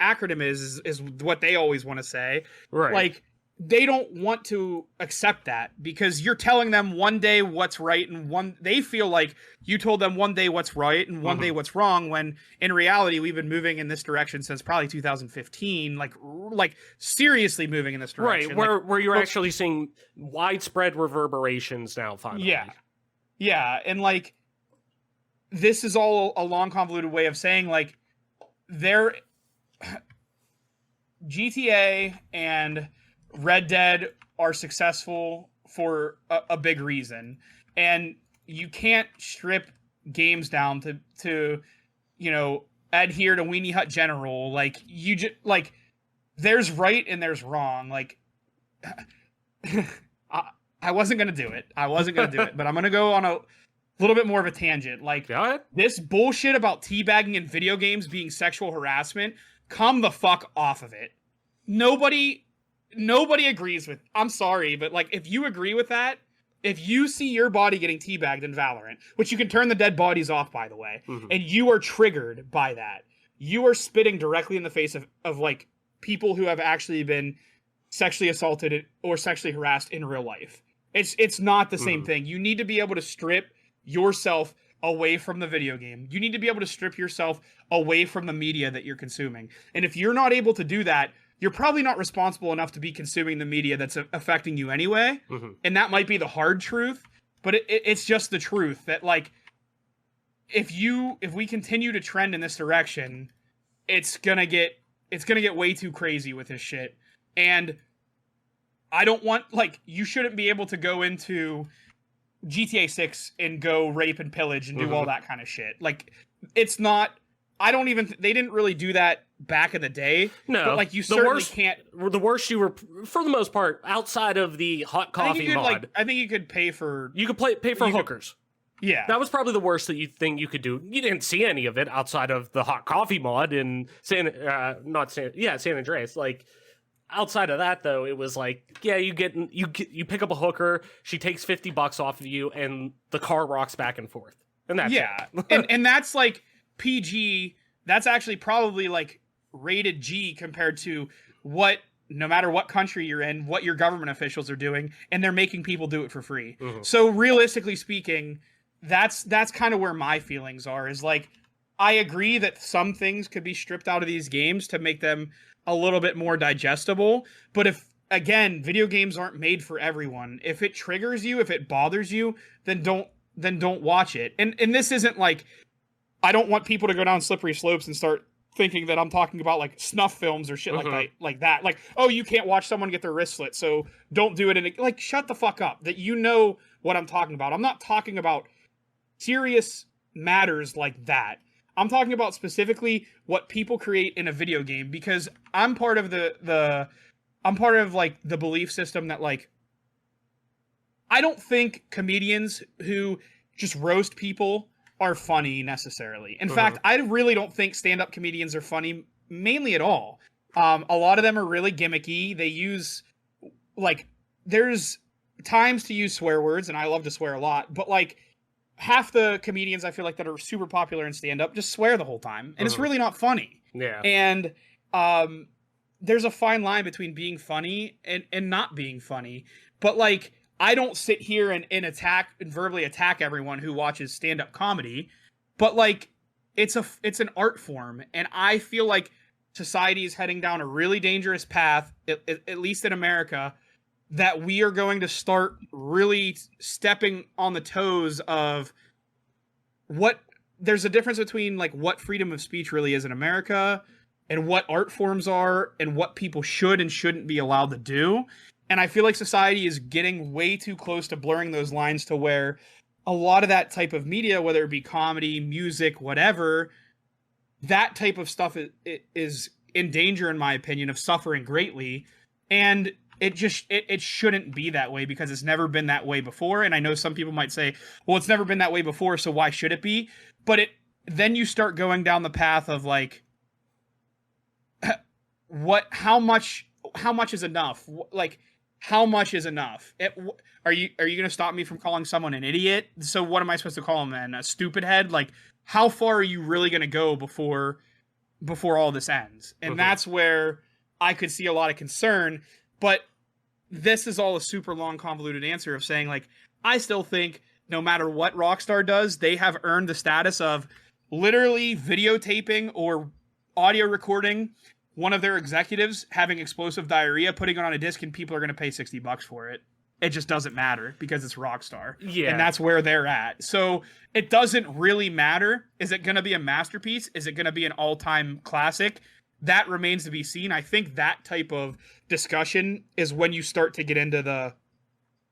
Speaker 4: acronym is what they always want to say.
Speaker 3: Right.
Speaker 4: Like, they don't want to accept that, because you're telling them one day what's right, and they feel like you told them one day what's right and one day what's wrong, when in reality we've been moving in this direction since probably 2015, like seriously moving in this direction.
Speaker 3: Right, where you're actually seeing widespread reverberations now finally.
Speaker 4: Yeah, and like, this is all a long convoluted way of saying, like, GTA and Red Dead are successful for a big reason, and you can't strip games down to you know, adhere to Weenie Hut General. Like, you just, like, there's right and there's wrong. Like, I wasn't gonna do it, but I'm gonna go on a little bit more of a tangent. Like, this bullshit about teabagging in video games being sexual harassment, come the fuck off of it. Nobody agrees with. I'm sorry, but like, if you agree with that, if you see your body getting teabagged in Valorant, which you can turn the dead bodies off, by the way, and you are triggered by that, you are spitting directly in the face of like people who have actually been sexually assaulted or sexually harassed in real life. It's not the same thing. You need to be able to strip yourself away from the video game. You need to be able to strip yourself away from the media that you're consuming. And if you're not able to do that, you're probably not responsible enough to be consuming the media that's affecting you anyway. And that might be the hard truth, but it's just the truth that, like, if we continue to trend in this direction, it's gonna get way too crazy with this shit. And I don't want, like, you shouldn't be able to go into GTA 6 and go rape and pillage and do all that kind of shit. Like, it's not, they didn't really do that back in the day.
Speaker 3: No,
Speaker 4: but like, you certainly can't.
Speaker 3: The worst you were, for the most part, outside of the hot coffee mod.
Speaker 4: I think you could pay for.
Speaker 3: You could pay for hookers.
Speaker 4: Yeah,
Speaker 3: that was probably the worst that you could do. You didn't see any of it outside of the hot coffee mod in San Andreas. Like, outside of that, though, it was like, yeah, you pick up a hooker, she takes $50 off of you, and the car rocks back and forth, and that's
Speaker 4: it. and that's like, PG. That's actually probably like rated G compared to what, no matter what country you're in, what your government officials are doing, and they're making people do it for free. So realistically speaking, that's kind of where my feelings are, is like, I agree that some things could be stripped out of these games to make them a little bit more digestible. But if, again, video games aren't made for everyone. If it triggers you, if it bothers you, then don't watch it. And this isn't like, I don't want people to go down slippery slopes and start thinking that I'm talking about like snuff films or shit like that. Like, oh, you can't watch someone get their wrist slit, so don't do it. Like, shut the fuck up. That you know what I'm talking about. I'm not talking about serious matters like that. I'm talking about specifically what people create in a video game, because I'm part of I'm part of like the belief system that like, I don't think comedians who just roast people are funny necessarily. In fact, I really don't think stand-up comedians are funny mainly at all. A lot of them are really gimmicky. They use, like, there's times to use swear words, and I love to swear a lot, but like, half the comedians I feel like that are super popular in stand-up just swear the whole time, and it's really not funny.
Speaker 3: Yeah.
Speaker 4: And there's a fine line between being funny and not being funny. But like, I don't sit here and verbally attack everyone who watches stand-up comedy, but like, it's an art form, and I feel like society is heading down a really dangerous path, at least in America, that we are going to start really stepping on the toes of there's a difference between like what freedom of speech really is in America and what art forms are and what people should and shouldn't be allowed to do. And I feel like society is getting way too close to blurring those lines, to where a lot of that type of media, whether it be comedy, music, whatever, that type of stuff is in danger, in my opinion, of suffering greatly. And it shouldn't be that way, because it's never been that way before. And I know some people might say, well, it's never been that way before, so why should it be? But then you start going down the path of like, how much is enough? Like, how much is enough? Are you going to stop me from calling someone an idiot? So what am I supposed to call him then? A stupid head? Like, how far are you really going to go before all this ends? And that's where I could see a lot of concern. But this is all a super long, convoluted answer of saying, like, I still think no matter what Rockstar does, they have earned the status of literally videotaping or audio recording one of their executives having explosive diarrhea, putting it on a disc, and people are going to pay $60 for it. It just doesn't matter, because it's Rockstar.
Speaker 3: Yeah.
Speaker 4: And that's where they're at. So it doesn't really matter. Is it going to be a masterpiece? Is it going to be an all-time classic? That remains to be seen. I think that type of discussion is when you start to get into the,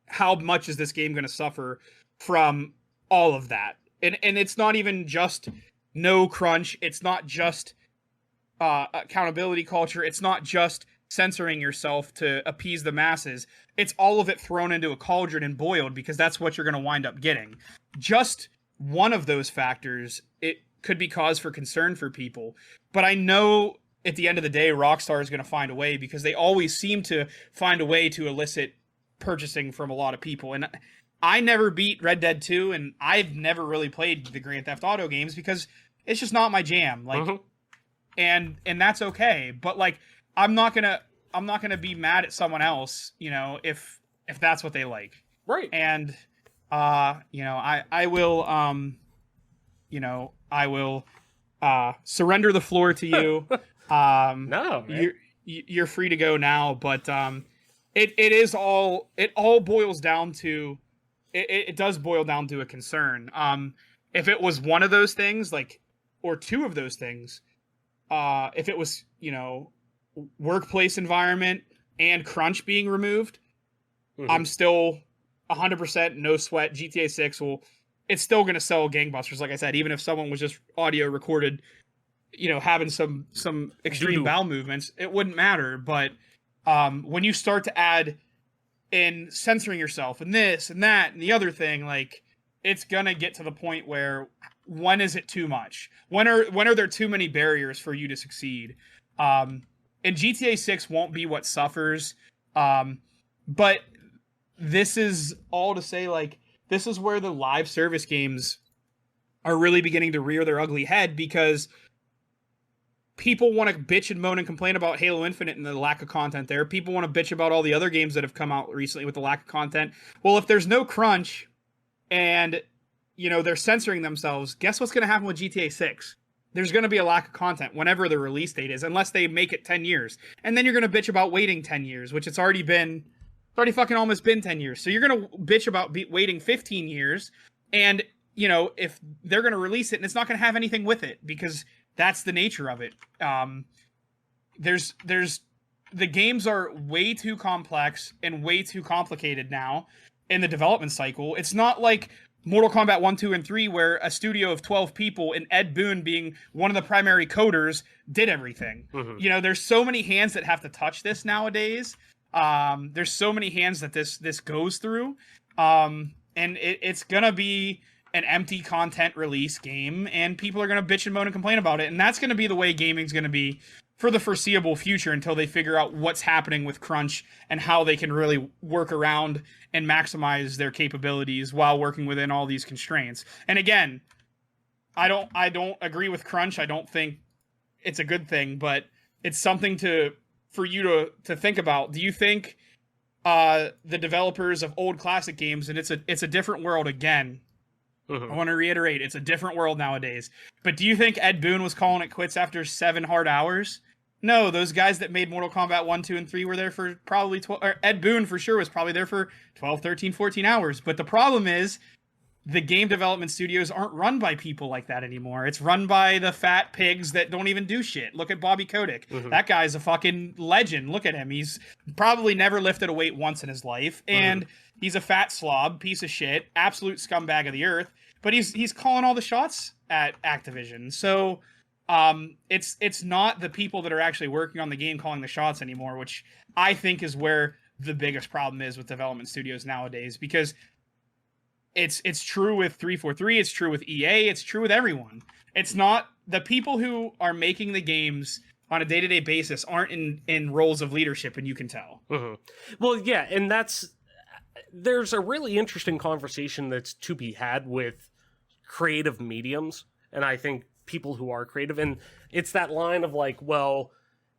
Speaker 4: how much is this game going to suffer from all of that? And it's not even just no crunch. It's not just accountability culture. It's not just censoring yourself to appease the masses. It's all of it thrown into a cauldron and boiled, because that's what you're going to wind up getting. Just one of those factors, it could be cause for concern for people. But I know at the end of the day, Rockstar is going to find a way, because they always seem to find a way to elicit purchasing from a lot of people. And I never beat Red Dead 2, and I've never really played the Grand Theft Auto games, because it's just not my jam. Like, and that's okay. But like, I'm not gonna be mad at someone else, you know, if that's what they like.
Speaker 3: Right.
Speaker 4: And you know, I will you know, I will surrender the floor to you.
Speaker 3: No, man.
Speaker 4: You're free to go now, but it all boils down to it does boil down to a concern. If it was one of those things, like, or two of those things, if it was, you know, workplace environment and crunch being removed, I'm still 100% no sweat. GTA 6 it's still going to sell gangbusters. Like I said, even if someone was just audio recorded, you know, having some extreme bowel movements, it wouldn't matter. But when you start to add in censoring yourself and this and that and the other thing, like, it's going to get to the point where, when is it too much? When are there too many barriers for you to succeed? And GTA 6 won't be what suffers. But this is all to say, like, this is where the live service games are really beginning to rear their ugly head because people want to bitch and moan and complain about Halo Infinite and the lack of content there. People want to bitch about all the other games that have come out recently with the lack of content. Well, if there's no crunch and, they're censoring themselves, guess what's going to happen with GTA 6? There's going to be a lack of content whenever the release date is, unless they make it 10 years. And then you're going to bitch about waiting 10 years, which it's already fucking almost been 10 years. So you're going to bitch about waiting 15 years. And, if they're going to release it and it's not going to have anything with it because that's the nature of it. The games are way too complex and way too complicated now in the development cycle. It's not like Mortal Kombat 1, 2, and 3, where a studio of 12 people and Ed Boon being one of the primary coders did everything. Mm-hmm. There's so many hands that have to touch this nowadays. There's so many hands that this goes through. And it's going to be an empty content release game, and people are going to bitch and moan and complain about it. And that's going to be the way gaming's going to be for the foreseeable future until they figure out what's happening with crunch and how they can really work around and maximize their capabilities while working within all these constraints. And again, I don't agree with crunch. I don't think it's a good thing, but it's something for you to think about. Do you think the developers of old classic games, and it's a different world again. Mm-hmm. I want to reiterate, it's a different world nowadays. But do you think Ed Boon was calling it quits after 7 hard hours? No, those guys that made Mortal Kombat 1, 2, and 3 were there for probably 12... Or Ed Boon, for sure, was probably there for 12, 13, 14 hours. But the problem is, the game development studios aren't run by people like that anymore. It's run by the fat pigs that don't even do shit. Look at Bobby Kotick. Mm-hmm. That guy's a fucking legend. Look at him. He's probably never lifted a weight once in his life. And he's a fat slob, piece of shit, absolute scumbag of the earth. But he's calling all the shots at Activision. So it's not the people that are actually working on the game calling the shots anymore, which I think is where the biggest problem is with development studios nowadays. Because it's true with 343, it's true with EA, it's true with everyone. It's not the people who are making the games on a day-to-day basis aren't in roles of leadership, and you can tell. Mm-hmm.
Speaker 3: Well, yeah, and there's a really interesting conversation that's to be had with creative mediums, and I think people who are creative, and it's that line of like, well,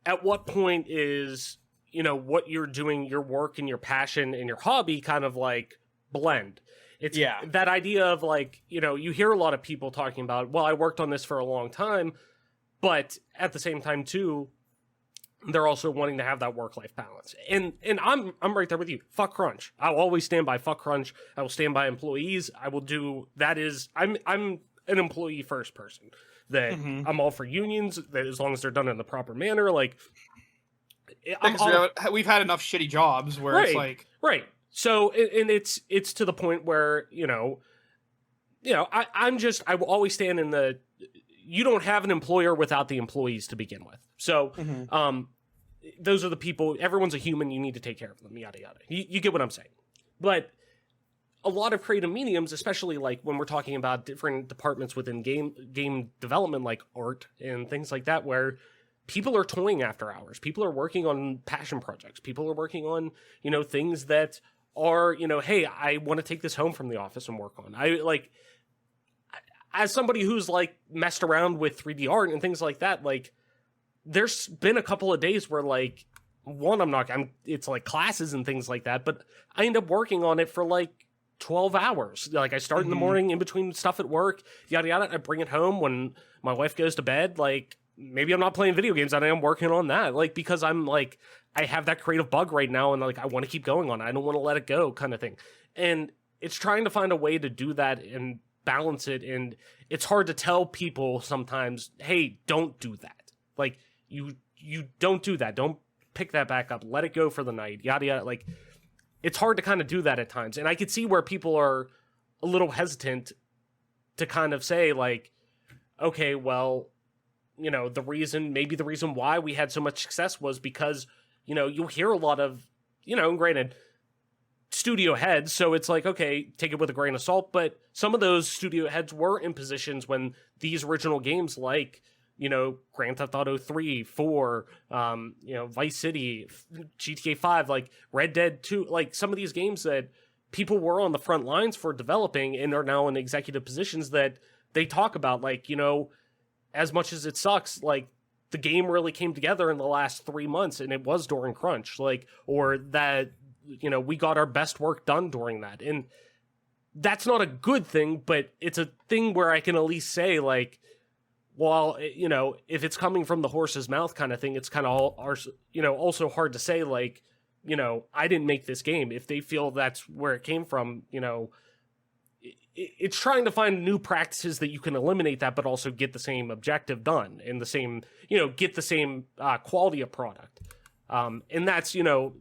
Speaker 3: at what point is, what you're doing, your work and your passion and your hobby kind of like blend? It's that idea of like, you hear a lot of people talking about, well, I worked on this for a long time, but at the same time too, they're also wanting to have that work-life balance. And I'm right there with you. Fuck crunch. I'll always stand by fuck crunch. I will stand by employees. I will do that. I'm an employee first person. That I'm all for unions, that as long as they're done in the proper manner. Like
Speaker 4: we've had enough shitty jobs where it's like
Speaker 3: right. So and it's to the point where I will always stand in the. You don't have an employer without the employees to begin with. So, those are the people. Everyone's a human. You need to take care of them. Yada yada. You get what I'm saying. But a lot of creative mediums, especially like when we're talking about different departments within game development, like art and things like that, where people are toying after hours. People are working on passion projects. People are working on things that are hey, I want to take this home from the office and work on. As somebody who's like messed around with 3D art and things like that, like there's been a couple of days where like it's like classes and things like that, but I end up working on it for like 12 hours. Like I start in the morning in between stuff at work, yada yada. I bring it home when my wife goes to bed. Like maybe I'm not playing video games and I am working on that. Like because I'm like I have that creative bug right now and like I want to keep going on it. I don't want to let it go kind of thing. And it's trying to find a way to do that and balance it, and it's hard to tell people sometimes, hey, don't do that. Like you don't do that. Don't pick that back up. Let it go for the night. Yada yada. Like it's hard to kind of do that at times, and I could see where people are a little hesitant to kind of say like, okay, well, the reason why we had so much success was because you'll hear a lot of granted, studio heads, so it's like, okay, take it with a grain of salt, but some of those studio heads were in positions when these original games like, Grand Theft Auto 3, 4, Vice City, GTA 5, like Red Dead 2, like some of these games that people were on the front lines for developing and are now in executive positions that they talk about, like, you know, as much as it sucks, like, the game really came together in the last 3 months, and it was during crunch, like, or that, you know, we got our best work done during that. And that's not a good thing, but it's a thing where I can at least say, like, well, you know, if it's coming from the horse's mouth kind of thing, it's kind of all, you know, also hard to say, like, you know, I didn't make this game. If they feel that's where it came from, you know, it's trying to find new practices that you can eliminate that, but also get the same objective done and the same, you know, get the same quality of product. And that's, you know,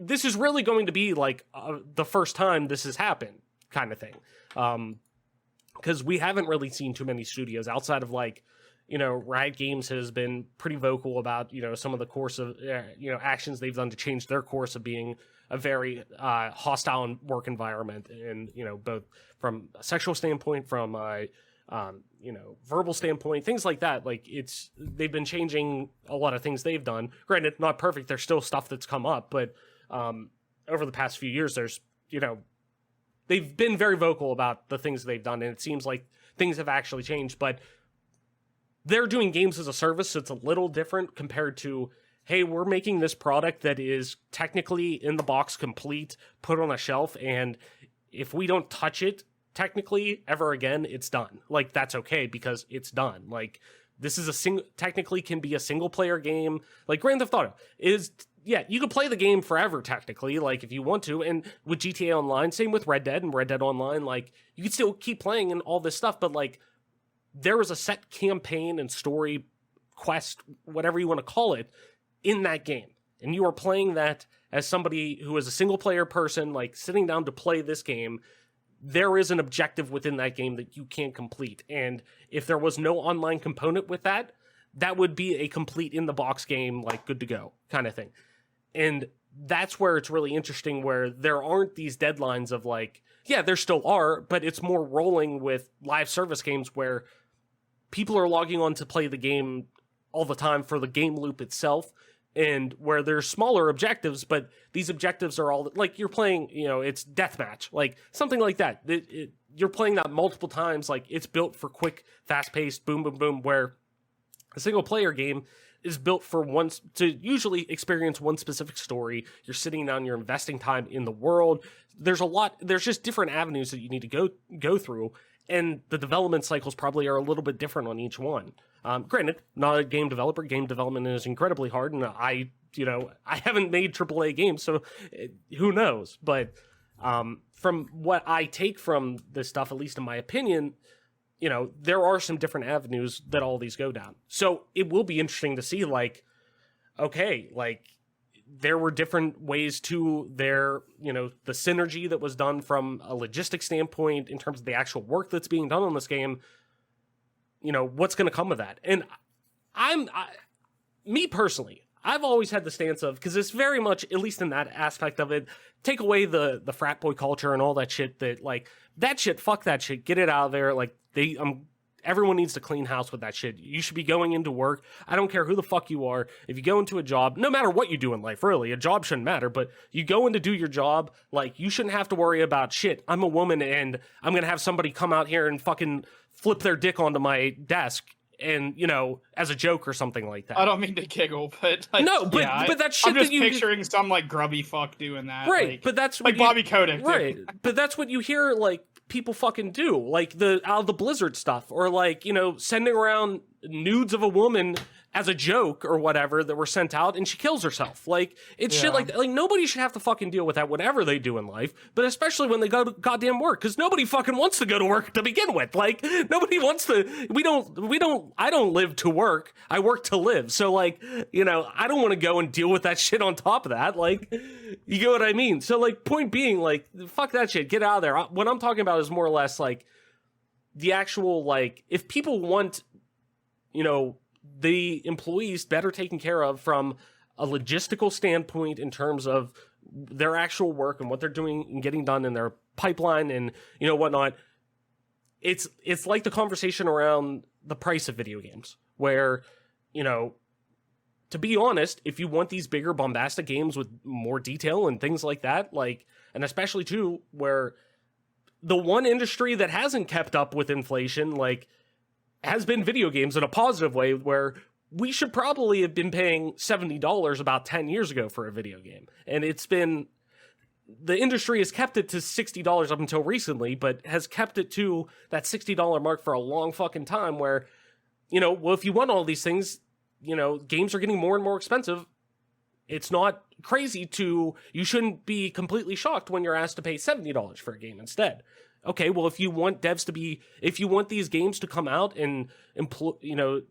Speaker 3: this is really going to be like the first time this has happened kind of thing. Because we haven't really seen too many studios outside of, like, you know, Riot Games has been pretty vocal about, you know, some of the course of, you know, actions they've done to change their course of being a very hostile work environment, and, you know, both from a sexual standpoint, from a, you know, verbal standpoint, things like that. Like, they've been changing a lot of things they've done. Granted, not perfect. There's still stuff that's come up, but over the past few years, there's, you know, they've been very vocal about the things they've done, and it seems like things have actually changed. But they're doing games as a service, so it's a little different compared to, hey, we're making this product that is technically in the box, complete, put on a shelf, and if we don't touch it technically ever again, it's done. Like, that's okay because it's done. Like, this is technically can be a single player game. Like, Grand Theft Auto is, yeah, you can play the game forever technically, like, if you want to. And with GTA Online, same with Red Dead and Red Dead Online, like, you can still keep playing and all this stuff, but, like, there is a set campaign and story, quest, whatever you want to call it, in that game. And you are playing that as somebody who is a single player person, like, sitting down to play this game. There is an objective within that game that you can't complete. And if there was no online component with that, that would be a complete in the box game, like, good to go kind of thing. And that's where it's really interesting, where there aren't these deadlines of, like, yeah, there still are, but it's more rolling with live service games where people are logging on to play the game all the time for the game loop itself, and where there's smaller objectives, but these objectives are all, like, you're playing, you know, it's deathmatch, like, something like that. You're playing that multiple times, like, it's built for quick, fast-paced, boom, boom, boom, where a single-player game is built for to usually experience one specific story. You're sitting down, you're investing time in the world. There's just different avenues that you need to go through, and the development cycles probably are a little bit different on each one. Granted, not a game developer. Game development is incredibly hard, and I haven't made AAA games, so who knows? But from what I take from this stuff, at least in my opinion, you know, there are some different avenues that all these go down. So it will be interesting to see, like, okay, like, there were different ways to their, you know, the synergy that was done from a logistic standpoint in terms of the actual work that's being done on this game. You know, what's going to come of that? And me personally, I've always had the stance of, because it's very much, at least in that aspect of it, take away the frat boy culture and all that shit, that, like, that shit, fuck that shit, get it out of there. Like, everyone needs to clean house with that shit. You should be going into work. I don't care who the fuck you are. If you go into a job, no matter what you do in life, really, a job shouldn't matter, but you go in to do your job, like, you shouldn't have to worry about, shit, I'm a woman and I'm going to have somebody come out here and fucking flip their dick onto my desk, and, you know, as a joke or something like that.
Speaker 4: I don't mean to giggle, but, like,
Speaker 3: no, but
Speaker 4: yeah,
Speaker 3: but that's shit.
Speaker 4: I'm just
Speaker 3: that you
Speaker 4: picturing some, like, grubby fuck doing that,
Speaker 3: right?
Speaker 4: like,
Speaker 3: But that's
Speaker 4: like Bobby Kotick,
Speaker 3: right? But that's what you hear, like, people fucking do, like out of the Blizzard stuff, or, like, you know, sending around nudes of a woman as a joke or whatever that were sent out, and she kills herself. Like, it's shit like nobody should have to fucking deal with that, whatever they do in life, but especially when they go to goddamn work, because nobody fucking wants to go to work to begin with. Like, nobody wants to. I don't live to work. I work to live. So, like, you know, I don't want to go and deal with that shit on top of that. Like, you get what I mean? So, like, point being, like, fuck that shit. Get out of there. What I'm talking about is more or less, like, the actual, like, if people want, you know, the employees better taken care of from a logistical standpoint in terms of their actual work and what they're doing and getting done in their pipeline and, you know, whatnot. It's like the conversation around the price of video games, where, you know, to be honest, if you want these bigger bombastic games with more detail and things like that, like, and especially too, where the one industry that hasn't kept up with inflation, like, has been video games in a positive way, where we should probably have been paying $70 about 10 years ago for a video game. And it's been, the industry has kept it to $60 up until recently, but has kept it to that $60 mark for a long fucking time, where, you know, well, if you want all these things, you know, games are getting more and more expensive. It's not crazy you shouldn't be completely shocked when you're asked to pay $70 for a game instead. Okay, well, if you want these games to come out and you know,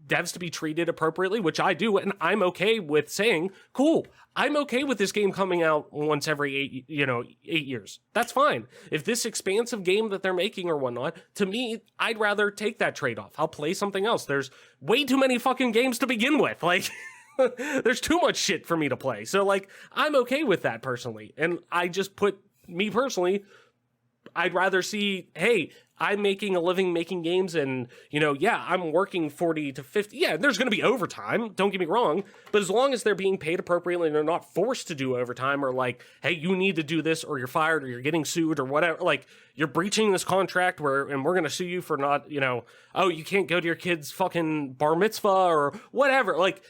Speaker 3: devs to be treated appropriately, which I do, and I'm okay with saying, cool, I'm okay with this game coming out once every 8 years. That's fine. If this expansive game that they're making or whatnot, to me, I'd rather take that trade-off. I'll play something else. There's way too many fucking games to begin with. Like, there's too much shit for me to play. So, like, I'm okay with that personally. And I just put, me personally, I'd rather see, hey, I'm making a living making games, and, you know, yeah, I'm working 40 to 50. Yeah, there's going to be overtime, don't get me wrong, but as long as they're being paid appropriately and they're not forced to do overtime, or like, hey, you need to do this or you're fired or you're getting sued or whatever, like, you're breaching this contract and we're going to sue you for not, you know, oh, you can't go to your kid's fucking bar mitzvah or whatever, like,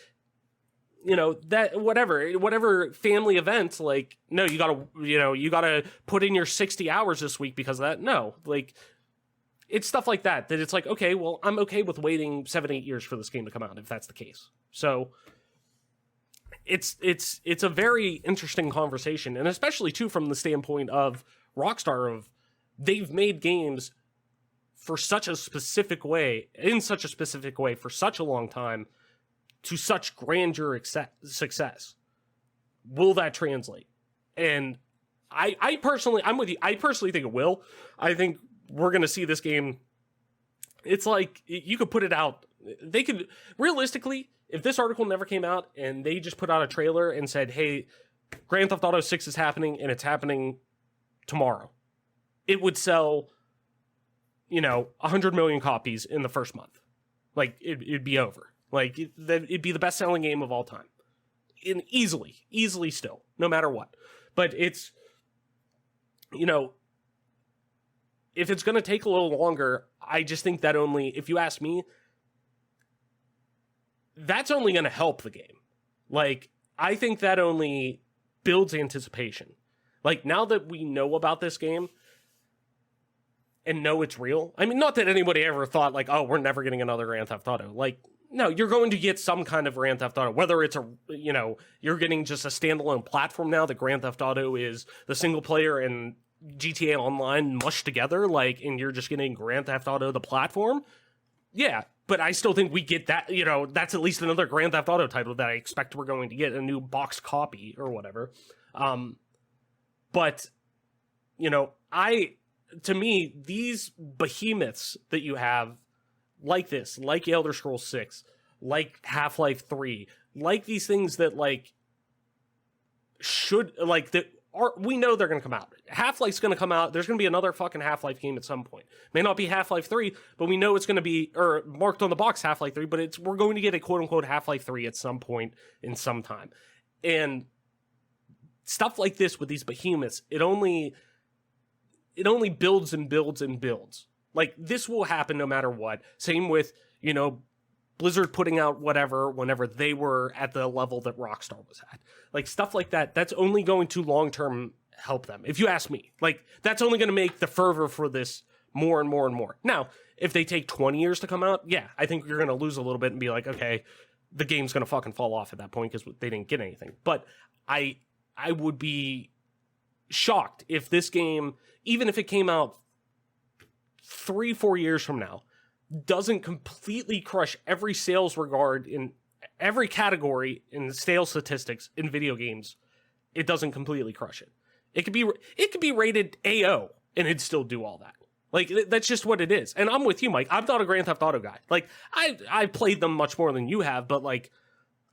Speaker 3: you know, that whatever family event, like, no, you gotta put in your 60 hours this week because of that. No, like, it's stuff like that it's like, okay, well, I'm okay with waiting 7-8 years for this game to come out if that's the case. So it's a very interesting conversation, and especially too from the standpoint of Rockstar, of they've made games for such a specific way, in such a specific way for such a long time, to such grandeur success. Will that translate? And I personally, I'm with you. I personally think it will. I think we're going to see this game. It's like, you could put it out. They could, realistically, if this article never came out and they just put out a trailer and said, hey, Grand Theft Auto 6 is happening and it's happening tomorrow, it would sell, you know, 100 million copies in the first month. Like, it'd be over. Like, it'd be the best-selling game of all time. Easily still, no matter what. But it's, you know, if it's going to take a little longer, I just think that only, if you ask me, that's only going to help the game. Like, I think that only builds anticipation. Like, now that we know about this game and know it's real, I mean, not that anybody ever thought, like, oh, we're never getting another Grand Theft Auto. Like, no, you're going to get some kind of Grand Theft Auto, whether it's you're getting just a standalone platform now that Grand Theft Auto is the single player and GTA Online mushed together, like, and you're just getting Grand Theft Auto, the platform. Yeah, but I still think we get that, you know, that's at least another Grand Theft Auto title that I expect we're going to get, a new box copy or whatever. But, you know, to me, these behemoths that you have, like this, like Elder Scrolls 6, like Half-Life 3, like these things that, like, should, like, that are, we know they're going to come out. Half-Life's going to come out. There's going to be another fucking Half-Life game at some point. May not be Half-Life 3, but we know it's going to be, or marked on the box Half-Life 3, but we're going to get a quote-unquote Half-Life 3 at some point in some time. And stuff like this with these behemoths, it only builds and builds and builds. Like, this will happen no matter what. Same with, you know, Blizzard putting out whatever whenever they were at the level that Rockstar was at. Like, stuff like that, that's only going to long-term help them, if you ask me. Like, that's only going to make the fervor for this more and more and more. Now, if they take 20 years to come out, yeah, I think you're going to lose a little bit and be like, okay, the game's going to fucking fall off at that point because they didn't get anything. But I would be shocked if this game, even if it came out 3-4 years from now, doesn't completely crush every sales regard in every category in sales statistics in video games. It doesn't completely crush it. It could be rated AO and it'd still do all that. Like, that's just what it is. And I'm with you, Mike. I'm not a Grand Theft Auto guy. Like, I played them much more than you have, but, like,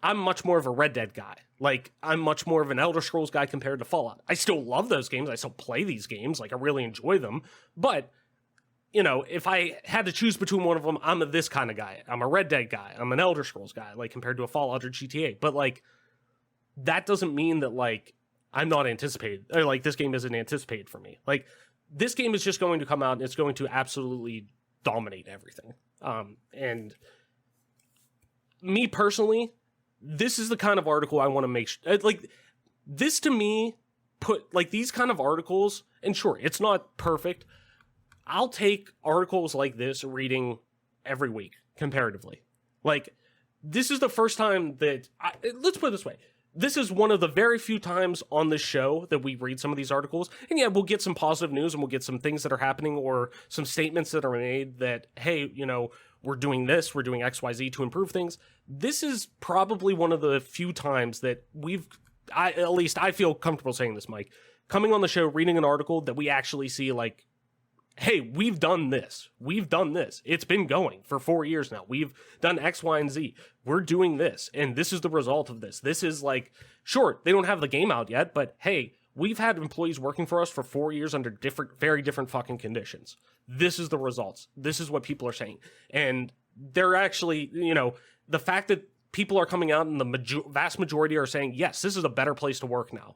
Speaker 3: I'm much more of a Red Dead guy. Like, I'm much more of an Elder Scrolls guy compared to Fallout. I still love those games. I still play these games. Like, I really enjoy them. But, you know, if I had to choose between one of them, I'm this kind of guy. I'm a Red Dead guy. I'm an Elder Scrolls guy, like, compared to a Fallout or GTA. But, like, that doesn't mean that, like, I'm not anticipated, or like this game isn't anticipated for me. Like this game is just going to come out and it's going to absolutely dominate everything. And me personally, this is the kind of article I want to make like this to me put like these kind of articles, and sure, it's not perfect. I'll take articles like this reading every week comparatively. Like this is the first time that let's put it this way. This is one of the very few times on this show that we read some of these articles. And yeah, we'll get some positive news and we'll get some things that are happening or some statements that are made that, hey, you know, we're doing this, we're doing XYZ to improve things. This is probably one of the few times that at least I feel comfortable saying this, Mike, coming on the show, reading an article that we actually see like, hey, we've done this. We've done this. It's been going for 4 years now. We've done X, Y, and Z. We're doing this. And this is the result of this. This is like, sure, they don't have the game out yet, but hey, we've had employees working for us for 4 years under very different fucking conditions. This is the results. This is what people are saying. And they're actually, you know, the fact that people are coming out and the vast majority are saying, yes, this is a better place to work now.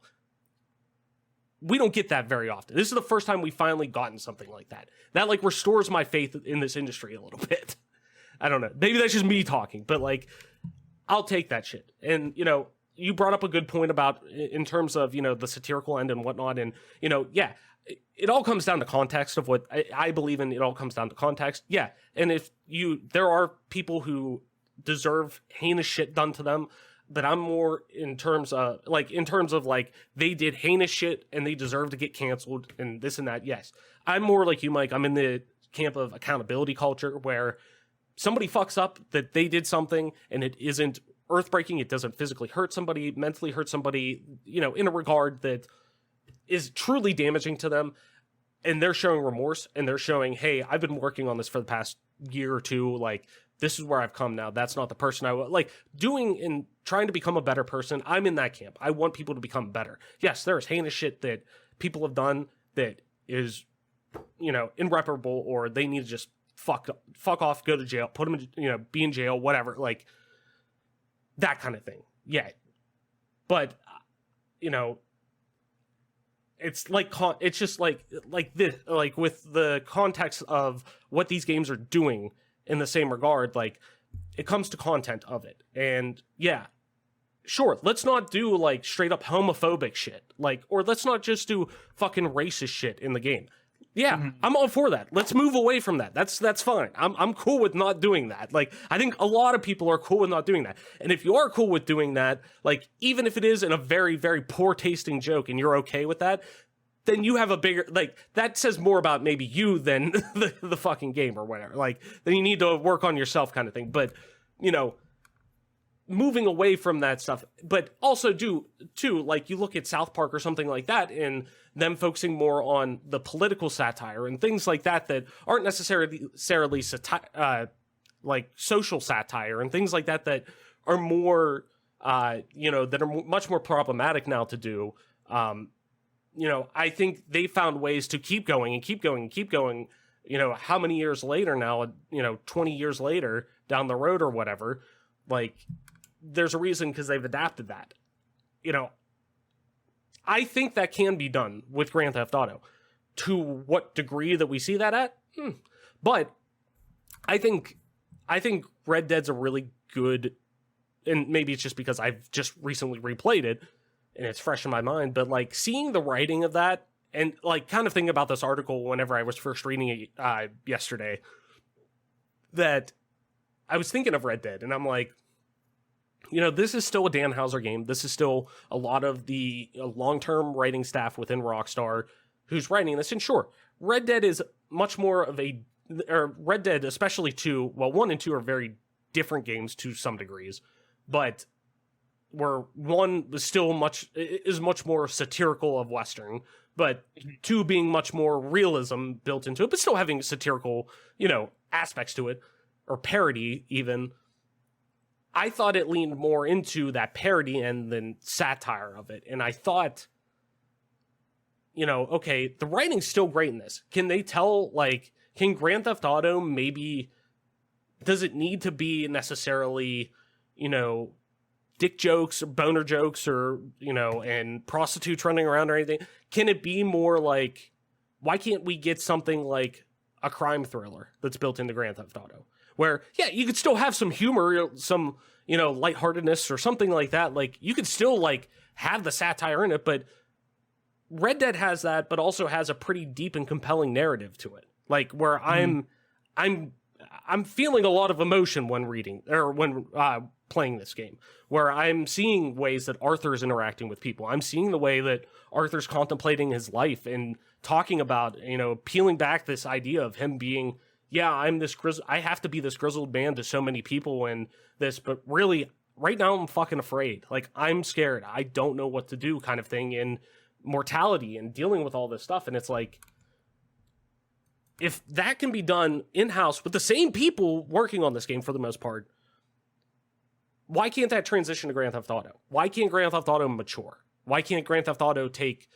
Speaker 3: We don't get that very often. This is the first time we've finally gotten something like that. That like restores my faith in this industry a little bit. I don't know. Maybe that's just me talking, but like, I'll take that shit. And, you know, you brought up a good point about in terms of, you know, the satirical end and whatnot. And, you know, yeah, it all comes down to context of what I believe in. It all comes down to context. Yeah. And there are people who deserve heinous shit done to them. But I'm more in terms of like they did heinous shit and they deserve to get canceled and this and that. Yes, I'm more like you, Mike. I'm in the camp of accountability culture where somebody fucks up that they did something and it isn't earthbreaking. It doesn't physically hurt somebody, mentally hurt somebody, you know, in a regard that is truly damaging to them. And they're showing remorse and they're showing, hey, I've been working on this for the past year or two. Like, this is where I've come now. That's not the person I was like doing and trying to become a better person. I'm in that camp. I want people to become better. Yes, there's heinous shit that people have done that is, you know, irreparable, or they need to just fuck off, go to jail, put them in, you know, be in jail, whatever, like that kind of thing. Yeah. But, you know, it's like, it's just like this, like with the context of what these games are doing. In the same regard, like it comes to content of it. And yeah, sure, let's not do like straight up homophobic shit. Like, or let's not just do fucking racist shit in the game. Yeah, I'm all for that. Let's move away from that. That's fine. I'm cool with not doing that. Like, I think a lot of people are cool with not doing that. And if you are cool with doing that, like even if it is in a very, very poor tasting joke and you're okay with that, then you have a bigger, like, that says more about maybe you than the fucking game or whatever. Like, then you need to work on yourself kind of thing. But, you know, moving away from that stuff, but also too, like, you look at South Park or something like that and them focusing more on the political satire and things like that aren't necessarily like social satire and things like that are more, you know, that are much more problematic now to do. You know, I think they found ways to keep going and keep going and keep going, you know, how many years later now, you know, 20 years later down the road or whatever, like there's a reason because they've adapted that. You know, I think that can be done with Grand Theft Auto. To what degree that we see that at? But I think Red Dead's a really good, and maybe it's just because I've just recently replayed it, and it's fresh in my mind, but like seeing the writing of that and like kind of thinking about this article whenever I was first reading it yesterday, that I was thinking of Red Dead and I'm like, you know, this is still a Dan Houser game. This is still a lot of the long-term writing staff within Rockstar who's writing this. And sure, Red Dead is much more of Red Dead, especially 2, well, 1 and 2 are very different games to some degrees, but where 1 was still is much more satirical of Western, but 2 being much more realism built into it, but still having satirical, you know, aspects to it, or parody even. I thought it leaned more into that parody and then satire of it. And I thought, you know, okay, the writing's still great in this. Can they tell, like, can Grand Theft Auto maybe, does it need to be necessarily, you know, dick jokes or boner jokes or, and prostitutes running around or anything? Can it be more like, why can't we get something like a crime thriller that's built into Grand Theft Auto? Where, yeah, you could still have some humor, some, lightheartedness or something like that. Like, you could still, like, have the satire in it, but Red Dead has that, but also has a pretty deep and compelling narrative to it. Like, where I'm feeling a lot of emotion when reading, or when playing this game, where I'm seeing ways that Arthur is interacting with people. I'm seeing the way that Arthur's contemplating his life and talking about, peeling back this idea of him being, yeah, I have to be this grizzled man to so many people and this, but really, right now I'm fucking afraid. Like, I'm scared. I don't know what to do kind of thing in mortality and dealing with all this stuff. And it's like, if that can be done in-house with the same people working on this game for the most part, why can't that transition to Grand Theft Auto? Why can't Grand Theft Auto mature? Why can't Grand Theft Auto take,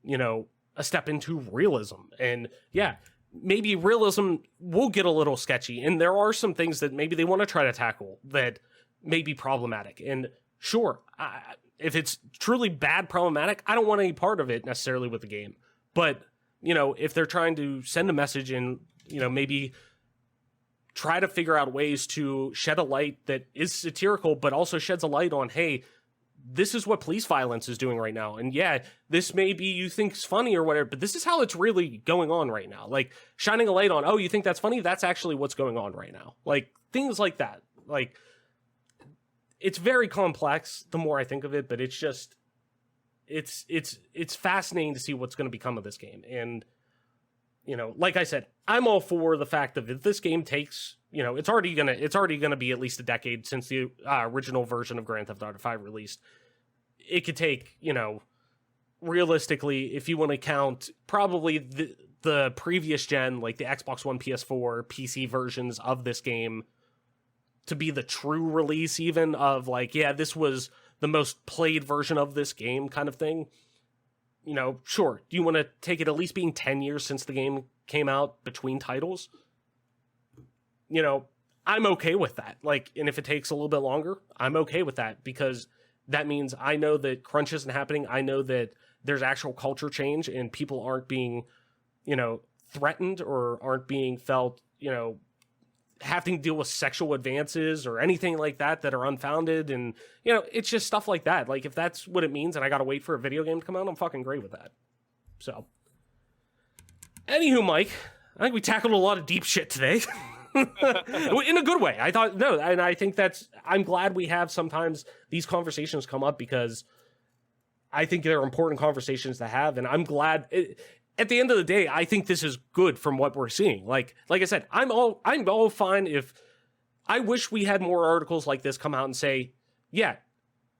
Speaker 3: a step into realism? And yeah, maybe realism will get a little sketchy, and there are some things that maybe they want to try to tackle that may be problematic. And sure, if it's truly bad problematic, I don't want any part of it necessarily with the game. But, if they're trying to send a message and, maybe try to figure out ways to shed a light that is satirical, but also sheds a light on, hey, this is what police violence is doing right now. And yeah, this may be you think's funny or whatever, but this is how it's really going on right now. Like, shining a light on, oh, you think that's funny? That's actually what's going on right now. Like, things like that. Like, it's very complex the more I think of it, but it's just, it's fascinating to see what's going to become of this game. And, like I said, I'm all for the fact that if this game takes, it's already gonna be at least a decade since the original version of Grand Theft Auto 5 released. It could take, realistically, if you want to count probably the previous gen, like the Xbox One, PS4, PC versions of this game, to be the true release even of, like, yeah, this was the most played version of this game kind of thing. Sure, do you want to take it at least being 10 years since the game came out between titles? I'm okay with that. Like, and if it takes a little bit longer, I'm okay with that, because that means I know that crunch isn't happening. I know that there's actual culture change and people aren't being, threatened or aren't being felt, having to deal with sexual advances or anything like that are unfounded. And, it's just stuff like that. Like, if that's what it means and I got to wait for a video game to come out, I'm fucking great with that. So, anywho, Mike, I think we tackled a lot of deep shit today. In a good way. I thought, no, and I think I'm glad we have sometimes these conversations come up, because I think they're important conversations to have. And I'm glad at the end of the day, I think this is good from what we're seeing. Like I said, I'm all fine if I wish we had more articles like this come out and say, yeah,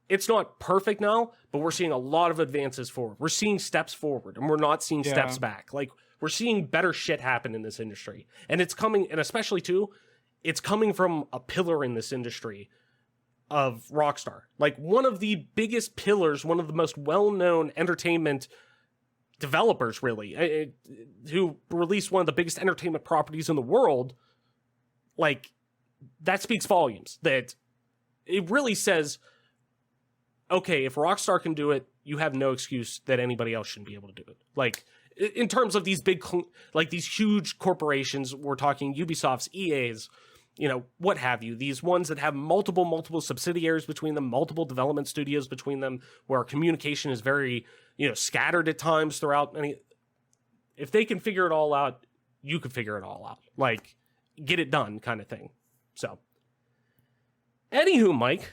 Speaker 3: it's not perfect now, but we're seeing a lot of advances forward. We're seeing steps forward, and we're not seeing steps back. Like, we're seeing better shit happen in this industry. And it's coming, and especially too, it's coming from a pillar in this industry of Rockstar. Like, one of the biggest pillars, one of the most well-known entertainment developers, really, who released one of the biggest entertainment properties in the world. Like, that speaks volumes. That it really says, okay, if Rockstar can do it, you have no excuse that anybody else shouldn't be able to do it. Like, in terms of these big, like, these huge corporations, we're talking Ubisofts, EAs, what have you, these ones that have multiple subsidiaries between them, multiple development studios between them, where communication is very, scattered at times throughout. If they can figure it all out, you could figure it all out. Like, get it done kind of thing. So, anywho, Mike,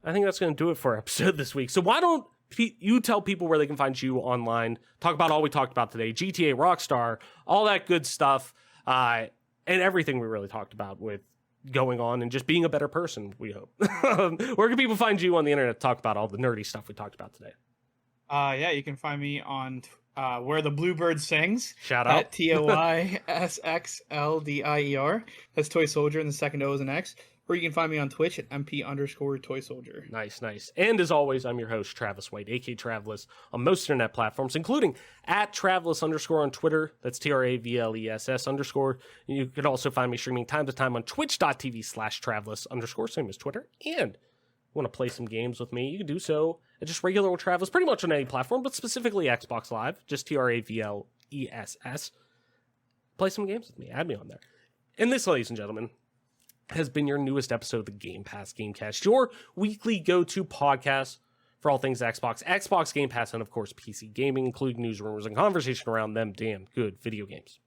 Speaker 3: I think that's going to do it for our episode this week. So why don't you tell people where they can find you online, talk about all we talked about today, GTA, Rockstar, all that good stuff, and everything we really talked about with going on and just being a better person, we hope. Where can people find you on the internet to talk about all the nerdy stuff we talked about today?
Speaker 4: Yeah, you can find me on Where the Bluebird Sings.
Speaker 3: Shout out.
Speaker 4: At TOYSXLDIER. That's Toy Soldier, and the second O is an X. Or you can find me on Twitch at MP_Toy Soldier.
Speaker 3: Nice. And as always, I'm your host, Travis White, aka Travelus, on most internet platforms, including at Travelus_ on Twitter. That's TRAVLESS_. You can also find me streaming time to time on twitch.tv/Travelus_, same as Twitter. And want to play some games with me, you can do so at just regular old Travis, pretty much on any platform, but specifically Xbox Live, just TRAVLESS. Play some games with me, add me on there. And this, ladies and gentlemen, has been your newest episode of the Gamecast, your weekly go-to podcast for all things Xbox Game Pass, and of course PC gaming, including news, rumors, and conversation around them damn good video games.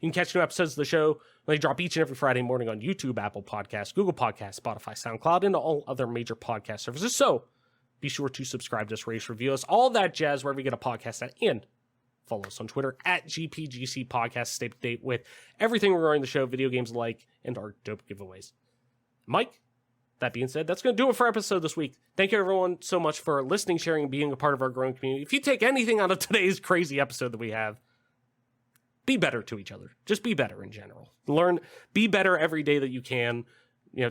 Speaker 3: You can catch new episodes of the show when they drop each and every Friday morning on YouTube, Apple Podcasts, Google Podcasts, Spotify, SoundCloud, and all other major podcast services. So be sure to subscribe to us, rate, review us, all that jazz wherever you get a podcast at, and follow us on Twitter at GPGC Podcast. Stay up to date with everything regarding the show, video games alike, and our dope giveaways. Mike, that being said, that's going to do it for our episode this week. Thank you everyone so much for listening, sharing, and being a part of our growing community. If you take anything out of today's crazy episode that we have, be better to each other. Just be better in general. Be better every day that you can.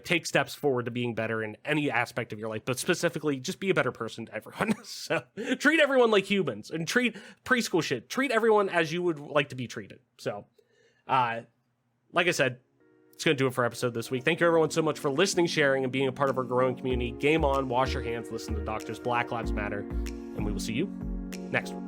Speaker 3: Take steps forward to being better in any aspect of your life, but specifically just be a better person to everyone. So treat everyone like humans and treat preschool shit. Treat everyone as you would like to be treated. So, like I said, it's going to do it for our episode this week. Thank you everyone so much for listening, sharing, and being a part of our growing community. Game on, wash your hands, listen to doctors, Black Lives Matter, and we will see you next one.